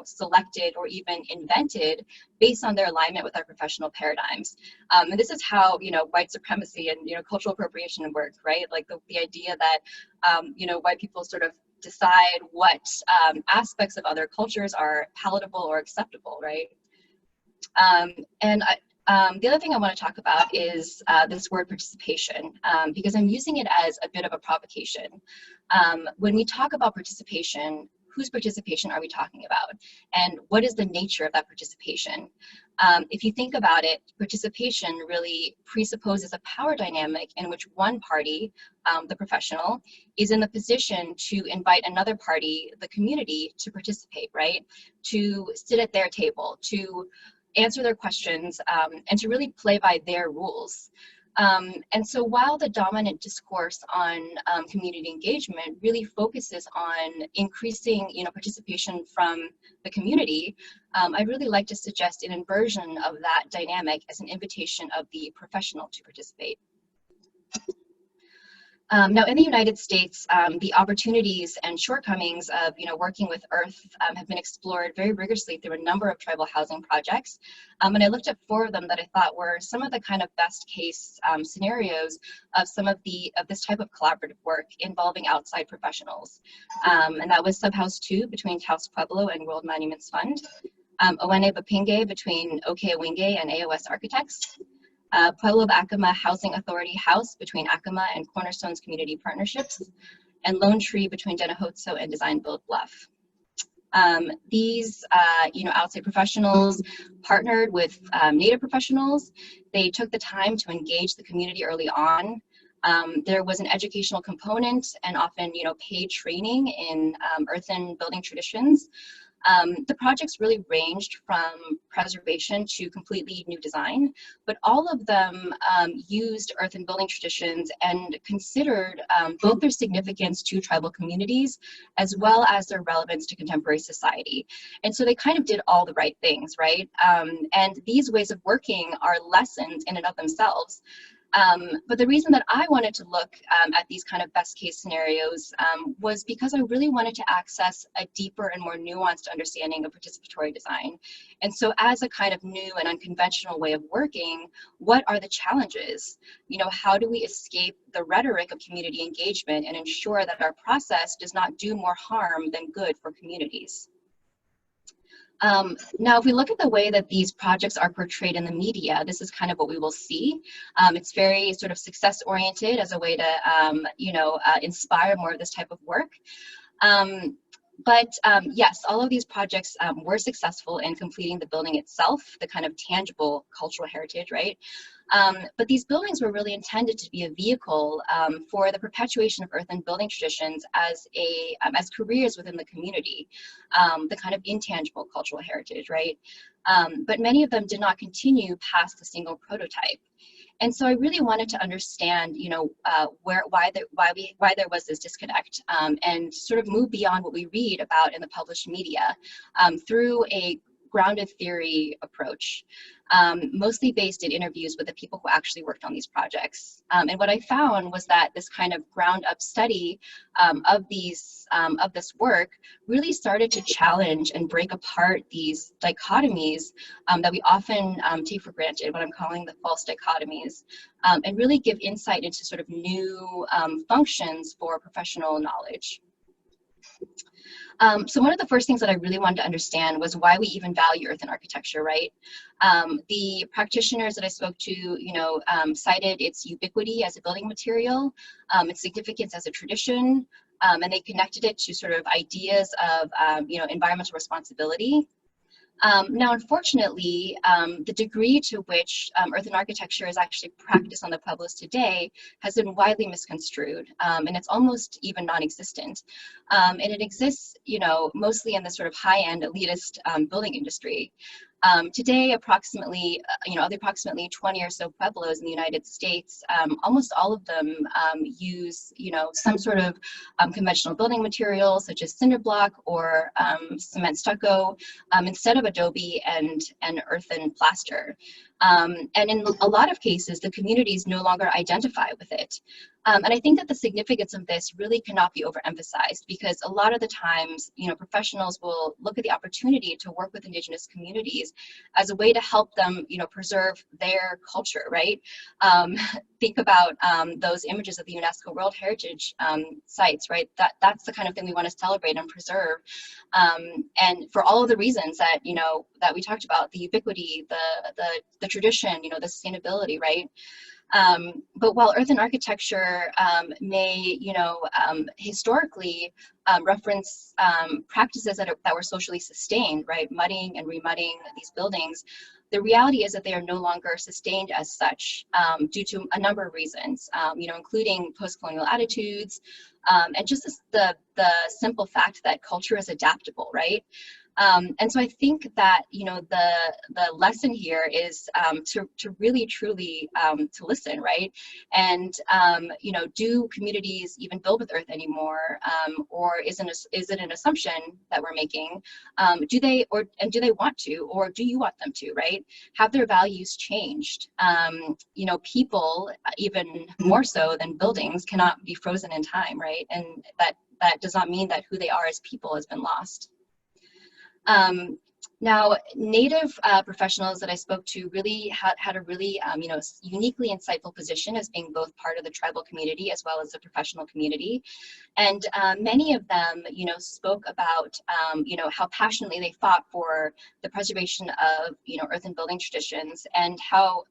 selected or even invented based on their alignment with our professional paradigms. And this is how, white supremacy and, cultural appropriation work, right? Like the idea that, white people sort of decide what aspects of other cultures are palatable or acceptable, right? The other thing I want to talk about is this word participation, because I'm using it as a bit of a provocation. When we talk about participation, whose participation are we talking about? And what is the nature of that participation? If you think about it, participation really presupposes a power dynamic in which one party, the professional, is in the position to invite another party, the community, to participate, right? To sit at their table, to answer their questions, and to really play by their rules. And so while the dominant discourse on community engagement really focuses on increasing, participation from the community, I'd really like to suggest an inversion of that dynamic as an invitation of the professional to participate. Now, in the United States, the opportunities and shortcomings of working with earth have been explored very rigorously through a number of tribal housing projects. And I looked at 4 of them that I thought were some of the kind of best case scenarios of some of this type of collaborative work involving outside professionals. And that was Subhouse 2 between Taos Pueblo and World Monuments Fund, Owene Bapinge between OK Awinge and AOS Architects, Pueblo of Acoma Housing Authority House between Acoma and Cornerstones Community Partnerships, and Lone Tree between Dennahotso and Design Build Bluff. These, outside professionals partnered with Native professionals. They took the time to engage the community early on. There was an educational component and often, paid training in earthen building traditions. The projects really ranged from preservation to completely new design, but all of them used earthen building traditions and considered both their significance to tribal communities as well as their relevance to contemporary society. And so they kind of did all the right things, right? And these ways of working are lessons in and of themselves. But the reason that I wanted to look at these kind of best case scenarios was because I really wanted to access a deeper and more nuanced understanding of participatory design. And so as a kind of new and unconventional way of working, what are the challenges? How do we escape the rhetoric of community engagement and ensure that our process does not do more harm than good for communities? Now, if we look at the way that these projects are portrayed in the media, this is kind of what we will see. It's very sort of success oriented as a way to, inspire more of this type of work. Yes, all of these projects were successful in completing the building itself, the kind of tangible cultural heritage, right? But these buildings were really intended to be a vehicle for the perpetuation of earthen building traditions as careers within the community, the kind of intangible cultural heritage, right? But many of them did not continue past the single prototype. And so I really wanted to understand, why there was this disconnect, and sort of move beyond what we read about in the published media through a grounded theory approach, mostly based in interviews with the people who actually worked on these projects. And what I found was that this kind of ground up study of this work really started to challenge and break apart these dichotomies that we often take for granted, what I'm calling the false dichotomies, and really give insight into sort of new functions for professional knowledge. So one of the first things that I really wanted to understand was why we even value earthen architecture, right? The practitioners that I spoke to, cited its ubiquity as a building material, its significance as a tradition, and they connected it to sort of ideas of, environmental responsibility. Now, unfortunately, the degree to which earthen architecture is actually practiced on the Pueblos today has been widely misconstrued, and it's almost even non-existent. And it exists, mostly in the sort of high-end elitist building industry. Today, approximately, of the approximately 20 or so pueblos in the United States, almost all of them use, some sort of conventional building material, such as cinder block or cement stucco, instead of adobe and earthen plaster. And in a lot of cases, the communities no longer identify with it. And I think that the significance of this really cannot be overemphasized, because a lot of the times, professionals will look at the opportunity to work with Indigenous communities as a way to help them, preserve their culture, right? Think about those images of the UNESCO World Heritage sites, right? That's the kind of thing we want to celebrate and preserve. And for all of the reasons that, that we talked about, the ubiquity, the tradition, the sustainability, right? But while earthen architecture may, historically reference practices that were socially sustained, right, mudding and remudding these buildings, the reality is that they are no longer sustained as such due to a number of reasons, including post-colonial attitudes, and just the simple fact that culture is adaptable, right? And so I think that, the lesson here is to really truly to listen, right? And, do communities even build with earth anymore? Or is it an assumption that we're making? Do they want to, or do you want them to, right? Have their values changed? People, even more so than buildings, cannot be frozen in time, right? And that does not mean that who they are as people has been lost. Now, Native professionals that I spoke to really had a really, uniquely insightful position as being both part of the tribal community as well as the professional community. And many of them, spoke about, how passionately they fought for the preservation of, earth and building traditions, and how,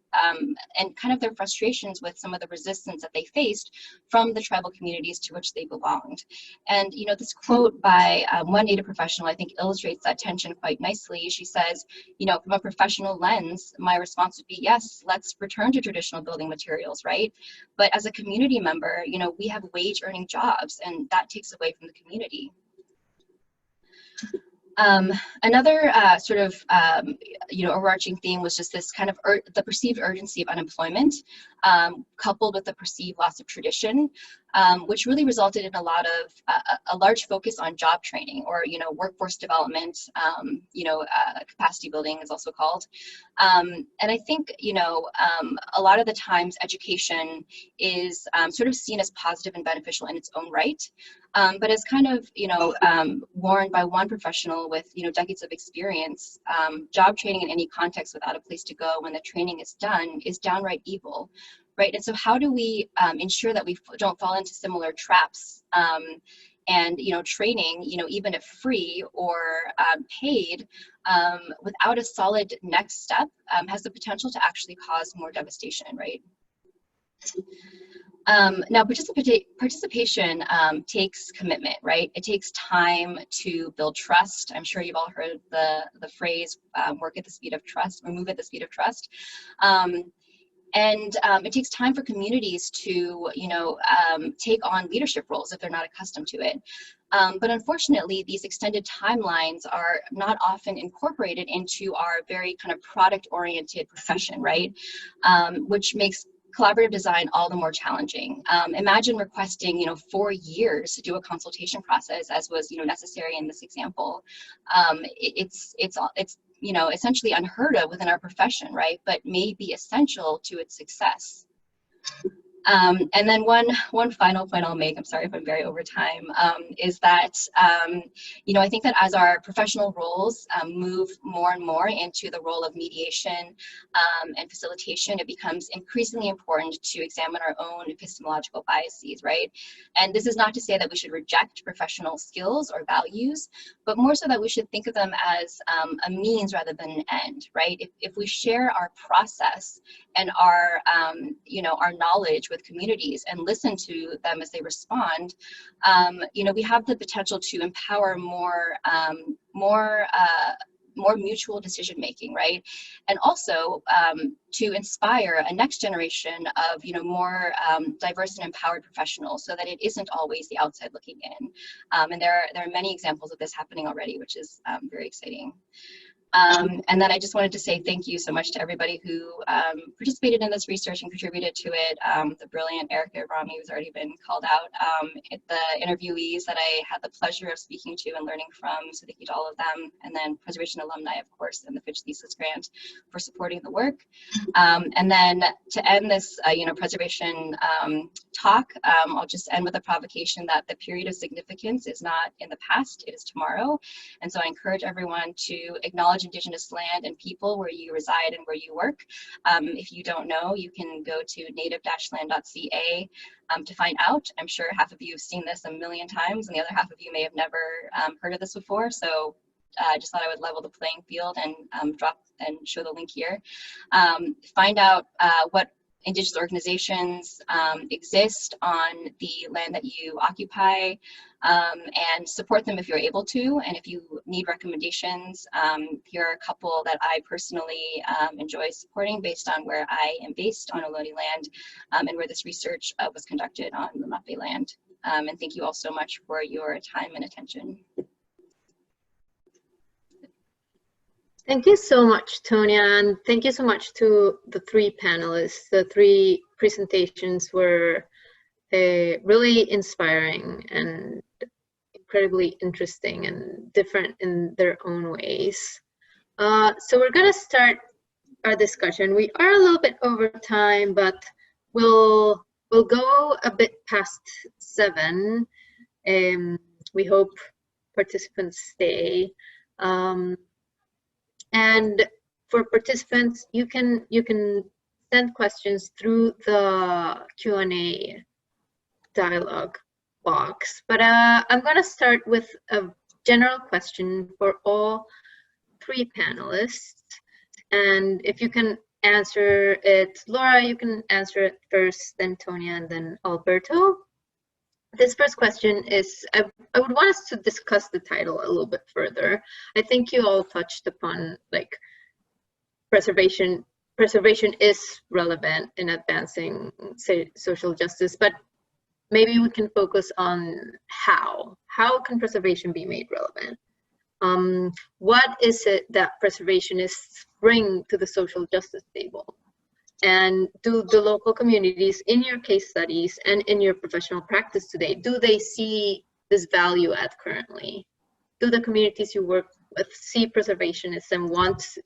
and kind of their frustrations with some of the resistance that they faced from the tribal communities to which they belonged. And, this quote by one Native professional, I think, illustrates that tension quite nicely. She says, from a professional lens, my response would be, yes, let's return to traditional building materials, right? But as a community member, we have wage earning jobs, and that takes away from the community. Another overarching theme was just this kind of the perceived urgency of unemployment, coupled with the perceived loss of tradition, which really resulted in a large focus on job training, or workforce development. Capacity building is also called. And I think a lot of the times education is sort of seen as positive and beneficial in its own right. But as kind of, warned by one professional with, decades of experience, job training in any context without a place to go when the training is done is downright evil, right? And so how do we ensure that we don't fall into similar traps? And, training, even if free or paid, without a solid next step, has the potential to actually cause more devastation, right? Now, participation takes commitment, right? It takes time to build trust. I'm sure you've all heard the phrase, work at the speed of trust, or move at the speed of trust. And it takes time for communities to, take on leadership roles if they're not accustomed to it. But unfortunately, these extended timelines are not often incorporated into our very kind of product-oriented profession, right? Which makes collaborative design all the more challenging. Imagine requesting, 4 years to do a consultation process, as was, necessary in this example. It's essentially unheard of within our profession, right? But may be essential to its success. And then one final point I'll make, I'm sorry if I'm very over time, is that, I think that as our professional roles move more and more into the role of mediation and facilitation, it becomes increasingly important to examine our own epistemological biases, right? And this is not to say that we should reject professional skills or values, but more so that we should think of them as a means rather than an end, right? If we share our process and our, our knowledge with communities and listen to them as they respond, we have the potential to empower more mutual decision making, right? And also to inspire a next generation of more diverse and empowered professionals, so that it isn't always the outside looking in. And there are many examples of this happening already, which is very exciting. And then I just wanted to say thank you so much to everybody who participated in this research and contributed to it. The brilliant Erica Rami, who's already been called out, the interviewees that I had the pleasure of speaking to and learning from, so thank you to all of them, and then preservation alumni, of course, and the Fitch Thesis Grant for supporting the work. And then to end this, preservation talk, I'll just end with a provocation that the period of significance is not in the past, it is tomorrow. And so I encourage everyone to acknowledge Indigenous land and people where you reside and where you work. If you don't know, you can go to native-land.ca to find out. I'm sure half of you have seen this a million times, and the other half of you may have never heard of this before. So I just thought I would level the playing field and drop and show the link here. Find out what Indigenous organizations exist on the land that you occupy, and support them if you're able to. And if you need recommendations, here are a couple that I personally enjoy supporting based on where I am based on Ohlone land, and where this research was conducted on the Mape land. And thank you all so much for your time and attention. Thank you so much, Tonya, and thank you so much to the three panelists. The three presentations were really inspiring and incredibly interesting and different in their own ways. So we're going to start our discussion. We are a little bit over time, but we'll go a bit past 7. We hope participants stay. And for participants, you can send questions through the Q&A dialogue box. But I'm going to start with a general question for all 3 panelists. And if you can answer it, Laura, you can answer it first, then Tonia, and then Alberto. This first question is, I would want us to discuss the title a little bit further. I think you all touched upon like preservation is relevant in advancing, say, social justice, but maybe we can focus on how can preservation be made relevant? What is it that preservationists bring to the social justice table? And do the local communities in your case studies and in your professional practice today, do they see this value add currently? Do the communities you work with see preservationists and want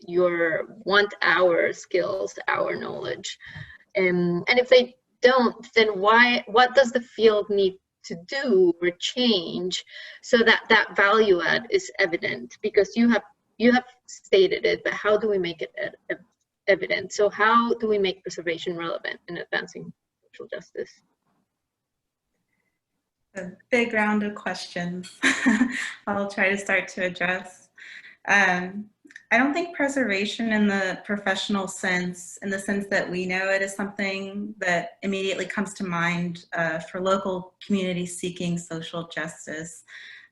our skills, our knowledge? And if they don't, then what does the field need to do or change so that that value add is evident? Because you have stated it, but how do we make it evident? So how do we make preservation relevant in advancing social justice? A big round of questions. I'll try to start to address. I don't think preservation in the professional sense, in the sense that we know it, is something that immediately comes to mind for local communities seeking social justice.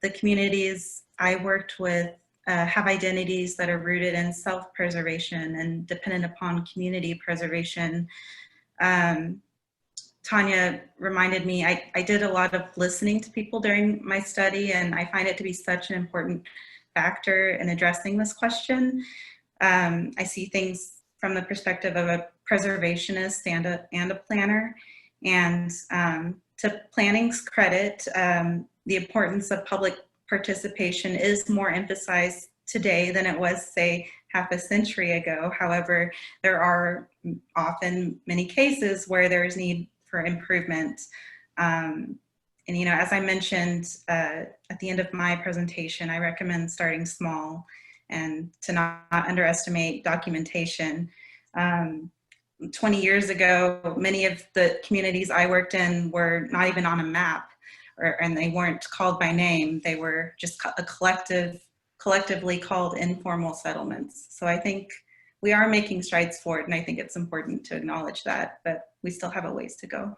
The communities I worked with have identities that are rooted in self-preservation and dependent upon community preservation. Tanya reminded me, I did a lot of listening to people during my study, and I find it to be such an important factor in addressing this question. I see things from the perspective of a preservationist and a planner. And to planning's credit, the importance of public participation is more emphasized today than it was, say, half a century ago. However, there are often many cases where there is need for improvement. And, you know, as I mentioned at the end of my presentation, I recommend starting small and to not underestimate documentation. 20 years ago, many of the communities I worked in were not even on a map, and they weren't called by name. They were just a collectively called informal settlements. So I think we are making strides forward, and I think it's important to acknowledge that, but we still have a ways to go.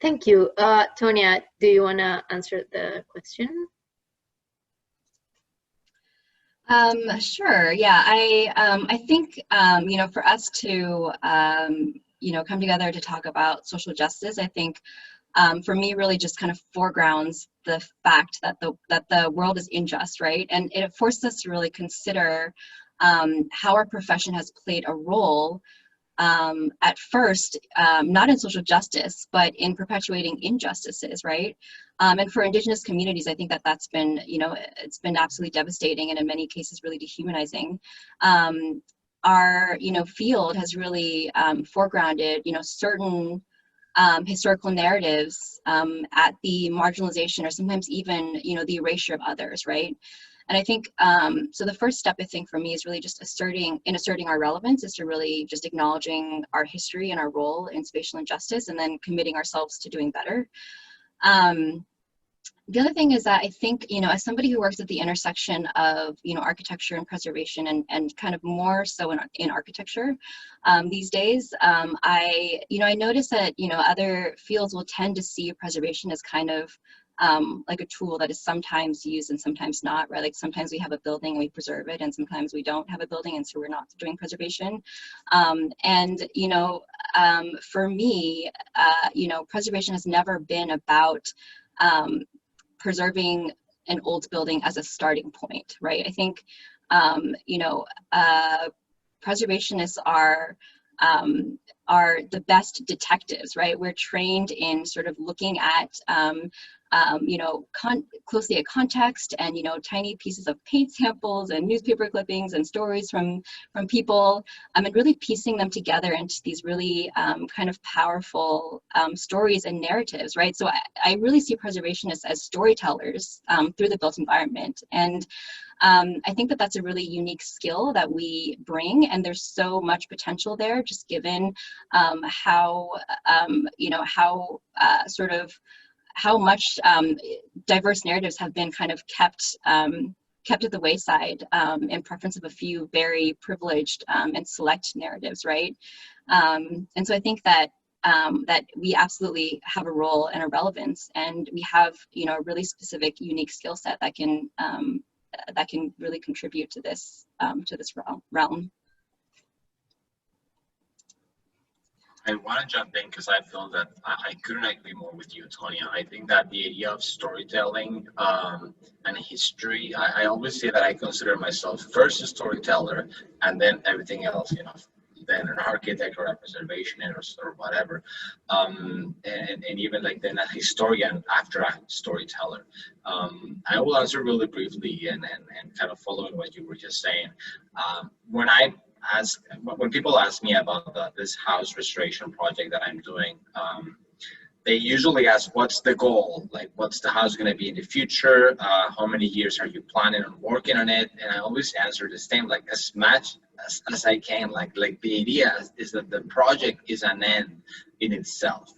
Thank you. Tonia, do you want to answer the question? Sure. Yeah, I think, you know, for us to, you know, come together to talk about social justice, I think for me really just kind of foregrounds the fact that the world is unjust, right? And it forces us to really consider how our profession has played a role at first, not in social justice, but in perpetuating injustices, right? And for Indigenous communities, I think that that's been, you know, it's been absolutely devastating and in many cases really dehumanizing. Our, you know, field has really foregrounded, you know, certain historical narratives at the marginalization or sometimes even, you know, the erasure of others, right? And I think, so the first step I think for me is really just asserting our relevance is to really just acknowledging our history and our role in spatial injustice and then committing ourselves to doing better. The other thing is that I think, you know, as somebody who works at the intersection of, you know, architecture and preservation and kind of more so in architecture these days, I notice that, you know, other fields will tend to see preservation as kind of like a tool that is sometimes used and sometimes not, right? Like sometimes we have a building and we preserve it, and sometimes we don't have a building and so we're not doing preservation. And, you know, for me, you know, preservation has never been about preserving an old building as a starting point, right? I think, you know, preservationists are the best detectives, right? We're trained in sort of looking at you know, closely at context and, you know, tiny pieces of paint samples and newspaper clippings and stories from people, and really piecing them together into these really kind of powerful stories and narratives, right? So I really see preservationists as storytellers through the built environment. And I think that that's a really unique skill that we bring, and there's so much potential there, just given how, you know, how sort of how much diverse narratives have been kind of kept at the wayside in preference of a few very privileged and select narratives, right? And so I think that that we absolutely have a role and a relevance, and we have, you know, a really specific, unique skill set that can really contribute to this realm. I want to jump in because I feel that I couldn't agree more with you, Tonya. I think that the idea of storytelling and history, I always say that I consider myself first a storyteller and then everything else, you know, then an architect or a preservationist or whatever, and even like then a historian after a storyteller. I will answer really briefly and kind of following what you were just saying. When people ask me about this house restoration project that I'm doing, they usually ask, what's the goal? Like, what's the house going to be in the future? How many years are you planning on working on it? And I always answer the same, like as much as I can. Like the idea is that the project is an end in itself.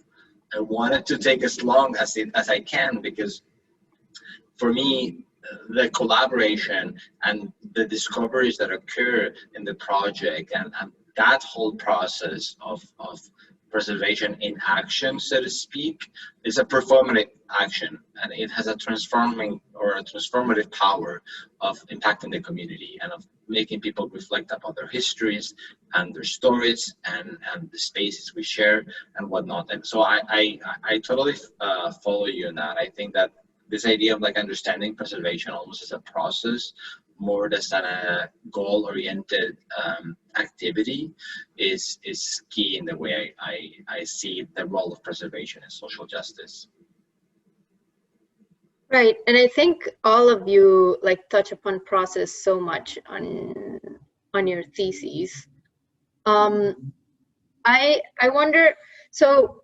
I want it to take as long as I can, because for me, the collaboration and the discoveries that occur in the project and that whole process of preservation in action, so to speak, is a performative action, and it has a transformative power of impacting the community and of making people reflect about their histories and their stories and the spaces we share and whatnot. And so I totally follow you in that. I think that this idea of like understanding preservation almost as a process more than a goal-oriented activity is key in the way I see the role of preservation and social justice. Right, and I think all of you like touch upon process so much on your theses. I wonder, so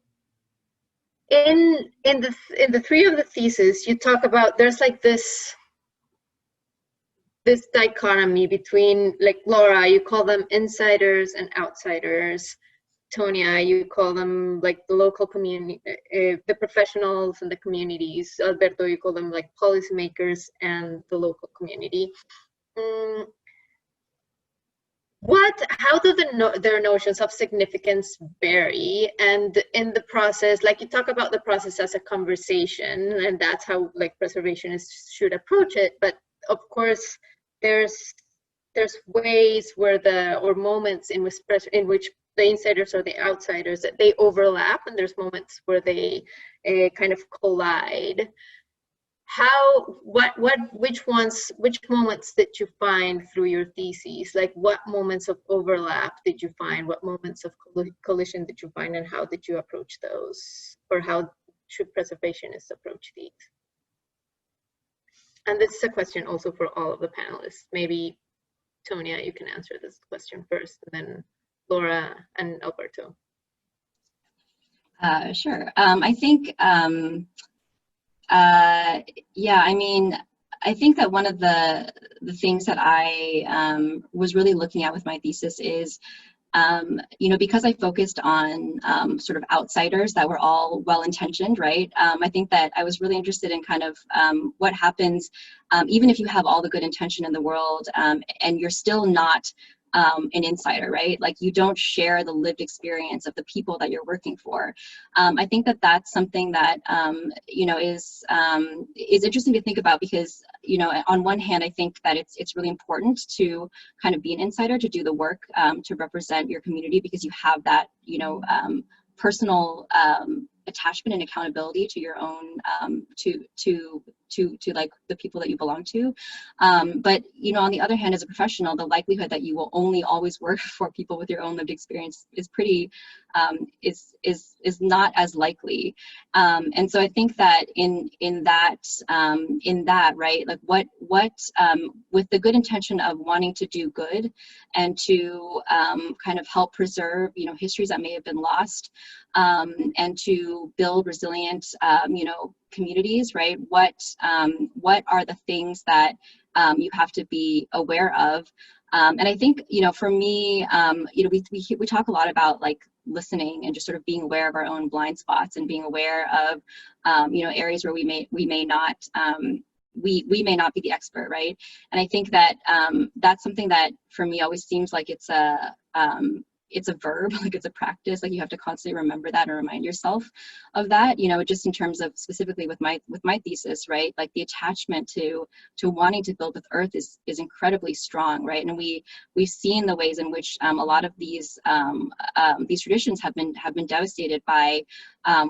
in the three of the theses, you talk about there's like this dichotomy between, like Laura, you call them insiders and outsiders. Tonya, you call them like the local community, the professionals and the communities. Alberto, you call them like policymakers and the local community. How do their notions of significance vary? And in the process, like you talk about the process as a conversation, and that's how like preservationists should approach it. But of course, there's ways where moments in which the insiders or the outsiders, that they overlap, and there's moments where they kind of collide. Which moments did you find through your theses? Like what moments of overlap did you find? What moments of collision did you find, and how did you approach those? Or how should preservationists approach these? And this is a question also for all of the panelists. Maybe Tonya, you can answer this question first, and then Laura and Alberto. Sure. I think, yeah, I mean, I think that one of the things that I was really looking at with my thesis is, you know, because I focused on sort of outsiders that were all well-intentioned, right? I think that I was really interested in kind of what happens even if you have all the good intention in the world and you're still not an insider, right? Like you don't share the lived experience of the people that you're working for. I think that that's something that, you know, is interesting to think about, because, you know, on one hand, I think that it's really important to kind of be an insider, to do the work, to represent your community, because you have that, you know, personal attachment and accountability to your own, to like the people that you belong to. But you know, on the other hand, as a professional, the likelihood that you will only always work for people with your own lived experience is pretty is not as likely. And so I think that in that right, like what with the good intention of wanting to do good and to kind of help preserve, you know, histories that may have been lost, and to build resilient, you know, communities, right? What are the things that you have to be aware of? And I think, you know, for me, you know, we talk a lot about like listening and just sort of being aware of our own blind spots and being aware of, you know, areas where we may not be the expert, right? And I think that that's something that for me always seems like it's a verb, like it's a practice, like you have to constantly remember that and remind yourself of that, you know, just in terms of specifically with my thesis, right? Like the attachment to wanting to build with Earth is incredibly strong, right? And we've seen the ways in which a lot of these traditions have been devastated by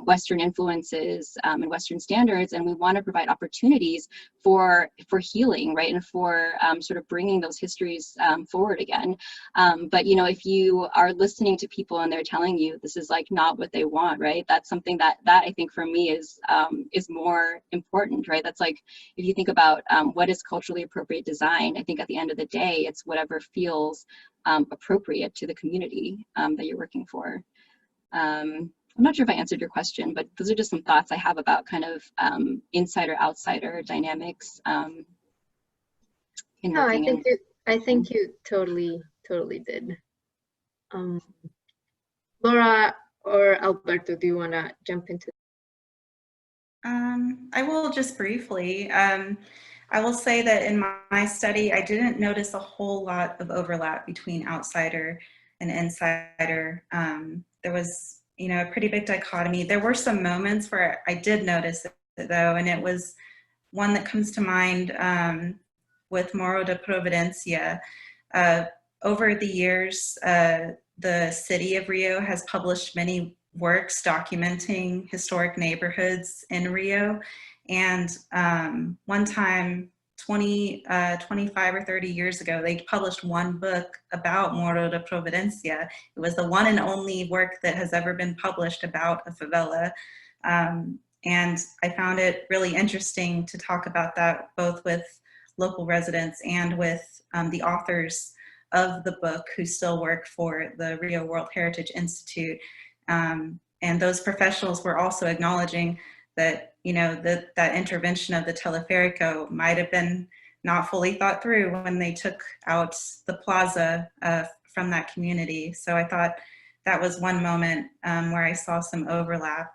Western influences and Western standards, and we want to provide opportunities for healing, right, and for sort of bringing those histories forward again. But you know, if you are listening to people and they're telling you this is like not what they want, right, that's something that I think for me is more important, right? That's like, if you think about what is culturally appropriate design, I think at the end of the day, it's whatever feels appropriate to the community that you're working for. I'm not sure if I answered your question, but those are just some thoughts I have about kind of insider-outsider dynamics. No, I think you totally did. Laura or Alberto, do you want to jump into? I will just briefly. I will say that in my study, I didn't notice a whole lot of overlap between outsider and insider. There was, you know, a pretty big dichotomy. There were some moments where I did notice it though, and it was one that comes to mind with Morro de Providencia. Over the years, the city of Rio has published many works documenting historic neighborhoods in Rio. And one time, 25 or 30 years ago, they published one book about Morro de Providencia. It was the one and only work that has ever been published about a favela. And I found it really interesting to talk about that both with local residents and with the authors of the book who still work for the Rio World Heritage Institute. And those professionals were also acknowledging that, you know, that intervention of the Teleférico might have been not fully thought through when they took out the plaza from that community. So I thought that was one moment where I saw some overlap.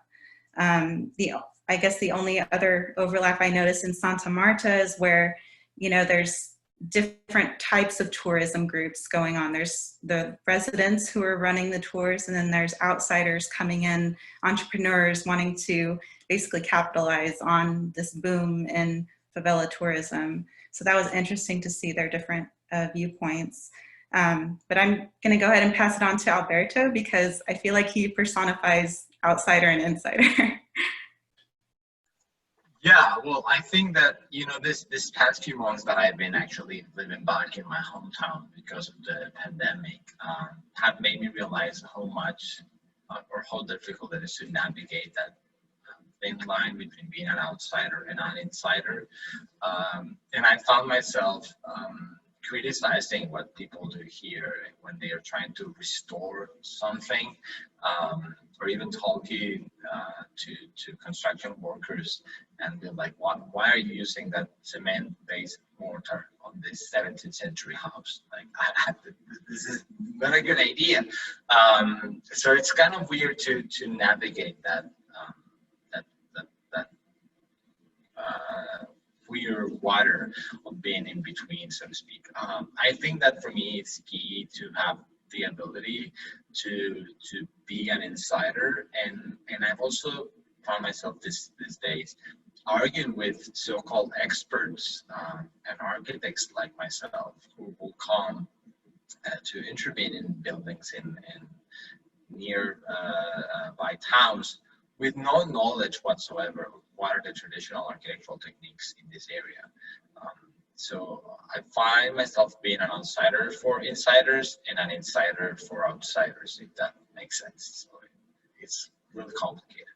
I guess the only other overlap I noticed in Santa Marta is where, you know, there's different types of tourism groups going on. There's the residents who are running the tours, and then there's outsiders coming in, entrepreneurs wanting to basically capitalize on this boom in favela tourism. So that was interesting to see their different viewpoints. But I'm going to go ahead and pass it on to Alberto because I feel like he personifies outsider and insider. Yeah, well, I think that, you know, this past few months that I've been actually living back in my hometown because of the pandemic have made me realize how much or how difficult it is to navigate that thin line between being an outsider and an insider. And I found myself criticizing what people do here when they are trying to restore something, or even talking to construction workers and be like, why are you using that cement-based mortar on this 17th century house? Like, this is not a good idea. So it's kind of weird to navigate that weird water of being in between, so to speak. I think that for me, it's key to have the ability to be an insider, and I've also found myself these days arguing with so-called experts and architects like myself who will come to intervene in buildings in near by towns with no knowledge whatsoever of what are the traditional architectural techniques in this area. So I find myself being an outsider for insiders and an insider for outsiders, if that makes sense. So it's really complicated.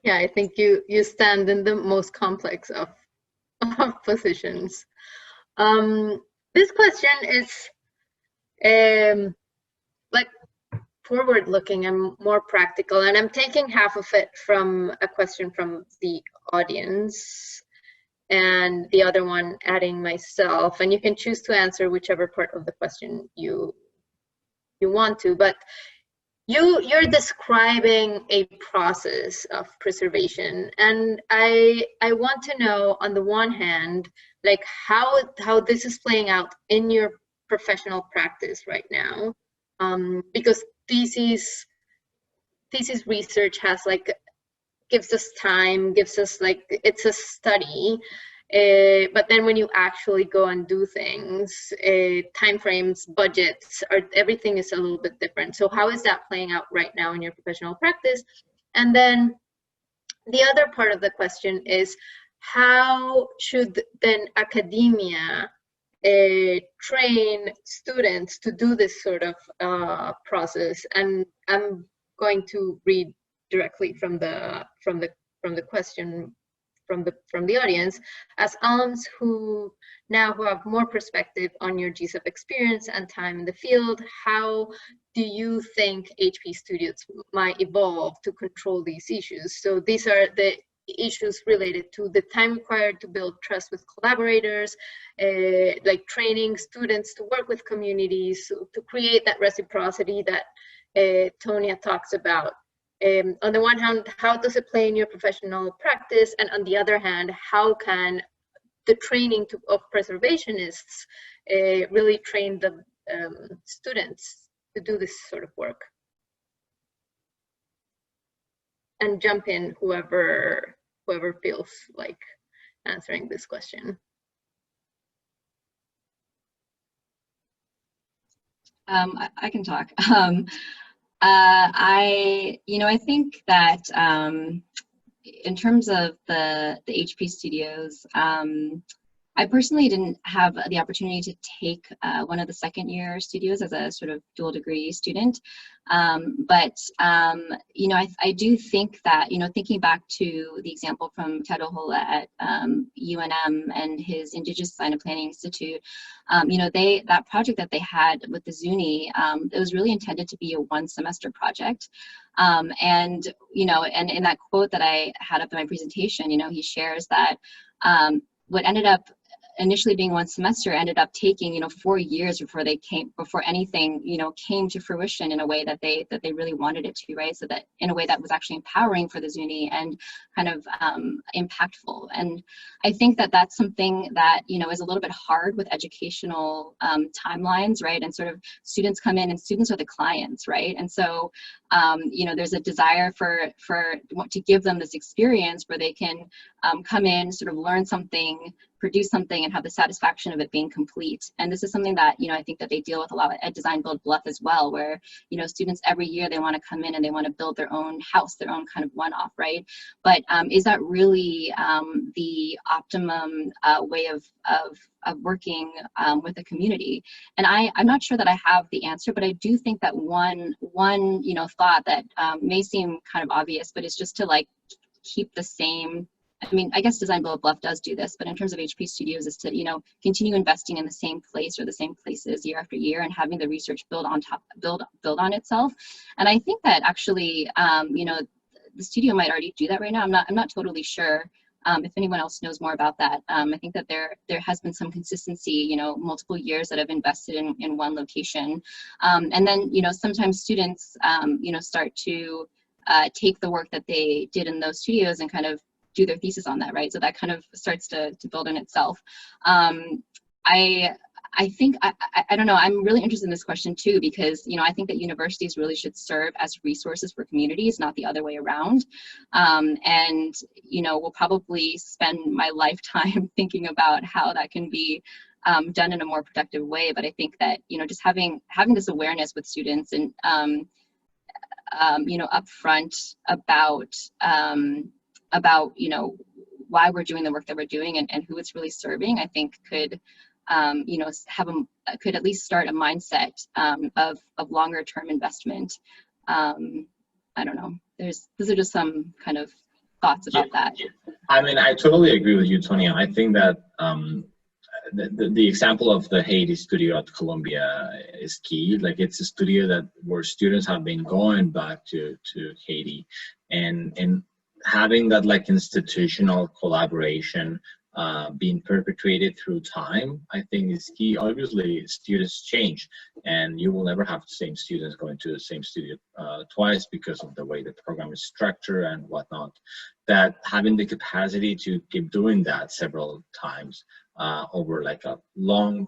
Yeah, I think you stand in the most complex of positions. This question is like forward-looking and more practical, and I'm taking half of it from a question from the audience, and the other one adding myself, and you can choose to answer whichever part of the question you want to, but you're describing a process of preservation, and I want to know, on the one hand, like how this is playing out in your professional practice right now, because thesis research has gives us time, gives us it's a study, but then when you actually go and do things, timeframes, budgets, everything is a little bit different. So how is that playing out right now in your professional practice? And then the other part of the question is, how should then academia train students to do this sort of process? And I'm going to read directly from the question from the audience. As alums who have more perspective on your GSEP experience and time in the field, how do you think HP studios might evolve to control these issues? So these are the issues related to the time required to build trust with collaborators, like training students to work with communities, to create that reciprocity that Tonya talks about. On the one hand, how does it play in your professional practice? And on the other hand, how can the training of preservationists really train the students to do this sort of work? And jump in, whoever feels like answering this question. I can talk. I think that in terms of the HP studios, I personally didn't have the opportunity to take one of the second-year studios as a sort of dual degree student. But I do think that, thinking back to the example from Ted Ohola at UNM and his Indigenous Design and Planning Institute, that project that they had with the Zuni, it was really intended to be a one-semester project. And in that quote that I had up in my presentation, he shares that what ended up initially being one semester ended up taking 4 years before anything came to fruition in a way that they really wanted it to, right? So that in a way that was actually empowering for the Zuni and kind of impactful. And I think that that's something that is a little bit hard with educational timelines, right? And sort of students come in, and students are the clients, right? And so there's a desire to give them this experience where they can come in, sort of learn something, produce something, and have the satisfaction of it being complete. And this is something that I think that they deal with a lot at Design Build Bluff as well, where students every year, they want to come in and they want to build their own house, their own kind of one-off, right? But is that really the optimum way of working with a community? And I'm not sure that I have the answer, but I do think that one thought that may seem kind of obvious, but it's just to keep the same. I mean, I guess Design Build Bluff does do this, but in terms of HP Studios is to, continue investing in the same place or the same places year after year, and having the research build on itself. And I think that actually, the studio might already do that right now. I'm not totally sure. If anyone else knows more about that, I think that there has been some consistency, multiple years that have invested in one location. And then, sometimes students, start to take the work that they did in those studios and kind of do their thesis on that, right? So that kind of starts to build in itself. I think, I don't know, I'm really interested in this question too, because, I think that universities really should serve as resources for communities, not the other way around. And, we'll probably spend my lifetime thinking about how that can be done in a more productive way. But I think that, just having this awareness with students and, upfront about, about, you know, why we're doing the work that we're doing and who it's really serving, I think could, you know, could at least start a mindset of longer term investment. I don't know. Those are just some kind of thoughts about that. I mean, I totally agree with you, Tonya. I think that the example of the Haiti studio at Columbia is key. Like, it's a studio where students have been going back to Haiti, and having that like institutional collaboration being perpetuated through time, I think is key. Obviously, students change, and you will never have the same students going to the same studio twice because of the way the program is structured and whatnot. That having the capacity to keep doing that several times over like a long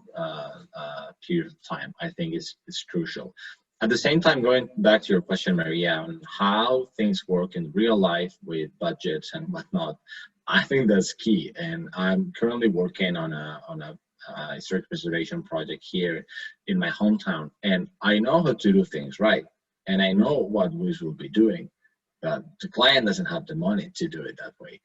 period of time, I think is crucial. At the same time, going back to your question, Maria, on how things work in real life with budgets and whatnot, I think that's key. And I'm currently working on a historic preservation project here in my hometown, and I know how to do things right, and I know what we will be doing, but the client doesn't have the money to do it that way.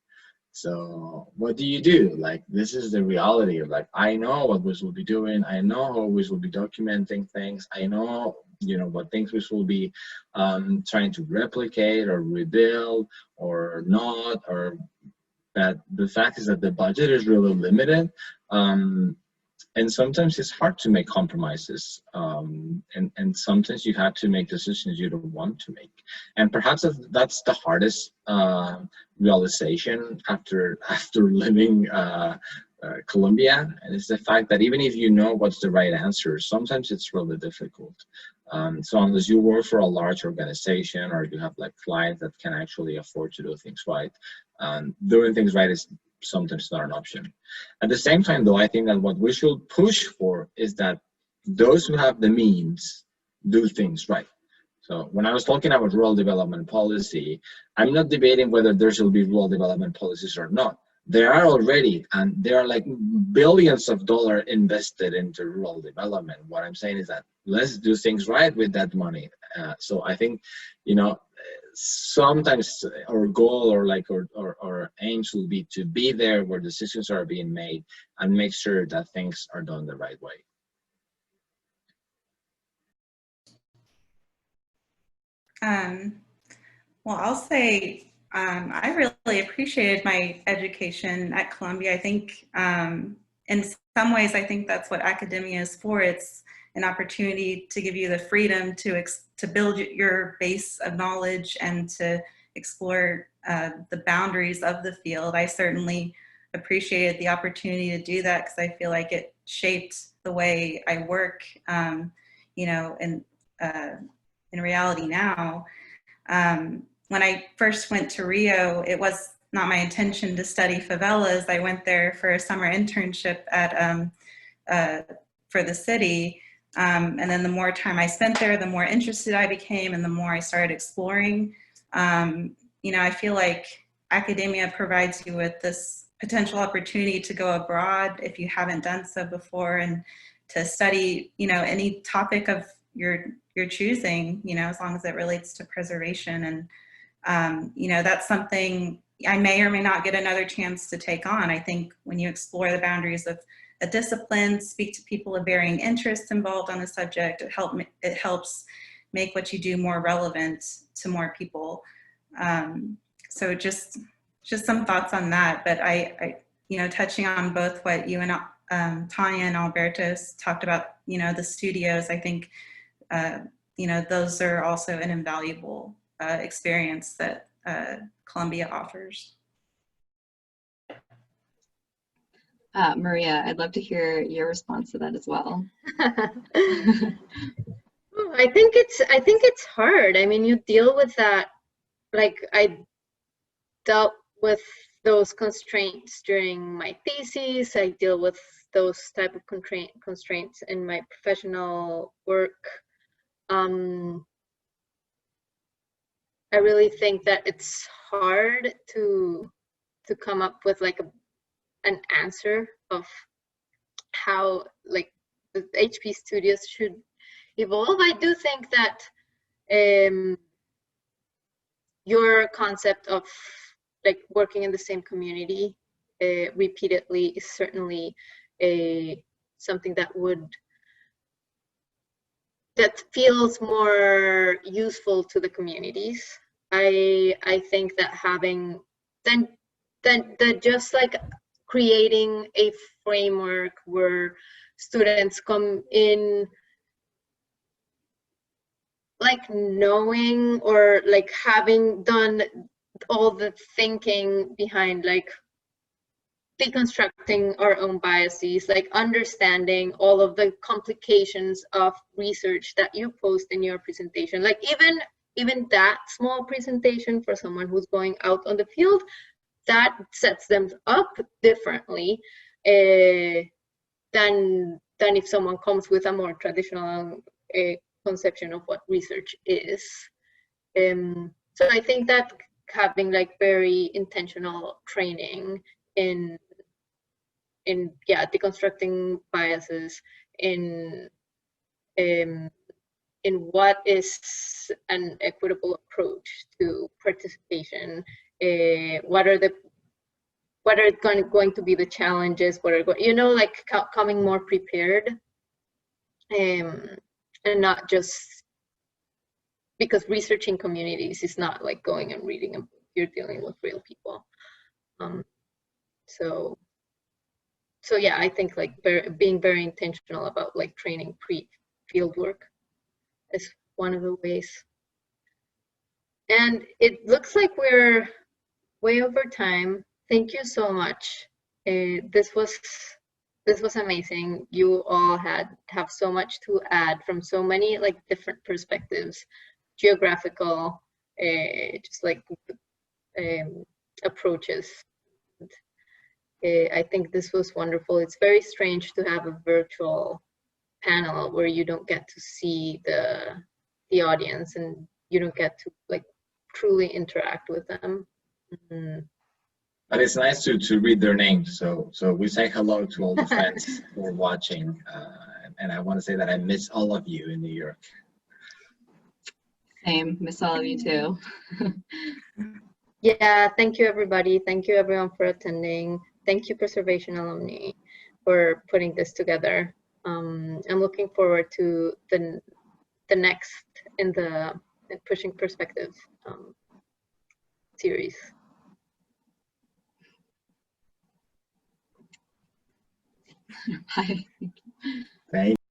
So what do you do? Like, this is the reality of, like, I know what we will be doing. I know how we will be documenting things. I know, you know, what things we will be trying to replicate or rebuild or not, or that the fact is that the budget is really limited. And sometimes it's hard to make compromises, and sometimes you have to make decisions you don't want to make. And perhaps that's the hardest realization after living Colombia, and it's the fact that even if you know what's the right answer, sometimes it's really difficult. So unless you work for a large organization or you have like clients that can actually afford to do things right, doing things right is sometimes not an option. At the same time, though, I think that what we should push for is that those who have the means do things right. So when I was talking about rural development policy, I'm not debating whether there should be rural development policies or not. There are already, and there are like billions of dollars invested into rural development. What I'm saying is that let's do things right with that money. So I think, you know, sometimes our goal or aims will be to be there where decisions are being made and make sure that things are done the right way. Well, I'll say I really appreciated my education at Columbia. I think in some ways, I think that's what academia is for. It's an opportunity to give you the freedom to build your base of knowledge and to explore the boundaries of the field. I certainly appreciated the opportunity to do that because I feel like it shaped the way I work, you know, in reality now. When I first went to Rio, it was not my intention to study favelas. I went there for a summer internship at for the city. And then the more time I spent there, the more interested I became and the more I started exploring. You know, I feel like academia provides you with this potential opportunity to go abroad if you haven't done so before, and to study, you know, any topic of your choosing, you know, as long as it relates to preservation. And, you know, that's something I may or may not get another chance to take on. I think when you explore the boundaries of a discipline, speak to people of varying interests involved on the subject, it helps make what you do more relevant to more people. So just some thoughts on that. But I you know, touching on both what you and Tanya and Alberto talked about, you know, the studios, I think, you know, those are also an invaluable experience that Columbia offers. Maria, I'd love to hear your response to that as well. I think it's hard. I mean, you deal with that. Like, I dealt with those constraints during my thesis. I deal with those type of constraints in my professional work. I really think that it's hard to come up with like an answer of how like the HP studios should evolve. I do think that your concept of like working in the same community repeatedly is certainly something that feels more useful to the communities. I think that having then just like creating a framework where students come in like knowing or like having done all the thinking behind like deconstructing our own biases, like understanding all of the complications of research that you post in your presentation. Like even that small presentation for someone who's going out on the field, that sets them up differently than if someone comes with a more traditional conception of what research is. So I think that having like very intentional training in deconstructing biases, in what is an equitable approach to participation, what are going to be the challenges, what are like coming more prepared, and not just because researching communities is not like going and reading a book. You're dealing with real people. So yeah, I think like being very intentional about like training pre-field work is one of the ways. And it looks like we're way over time. Thank you so much. This was amazing. You all have so much to add from so many like different perspectives, geographical, just like approaches. I think this was wonderful. It's very strange to have a virtual panel where you don't get to see the audience and you don't get to like truly interact with them. Mm-hmm. But it's nice to read their names. So we say hello to all the fans who are watching, and I want to say that I miss all of you in New York. Same, miss all of you too. Yeah, thank you everybody. Thank you everyone for attending. Thank you Preservation Alumni for putting this together. I'm looking forward to the next in the Pushing Perspectives series. Bye. Thank you.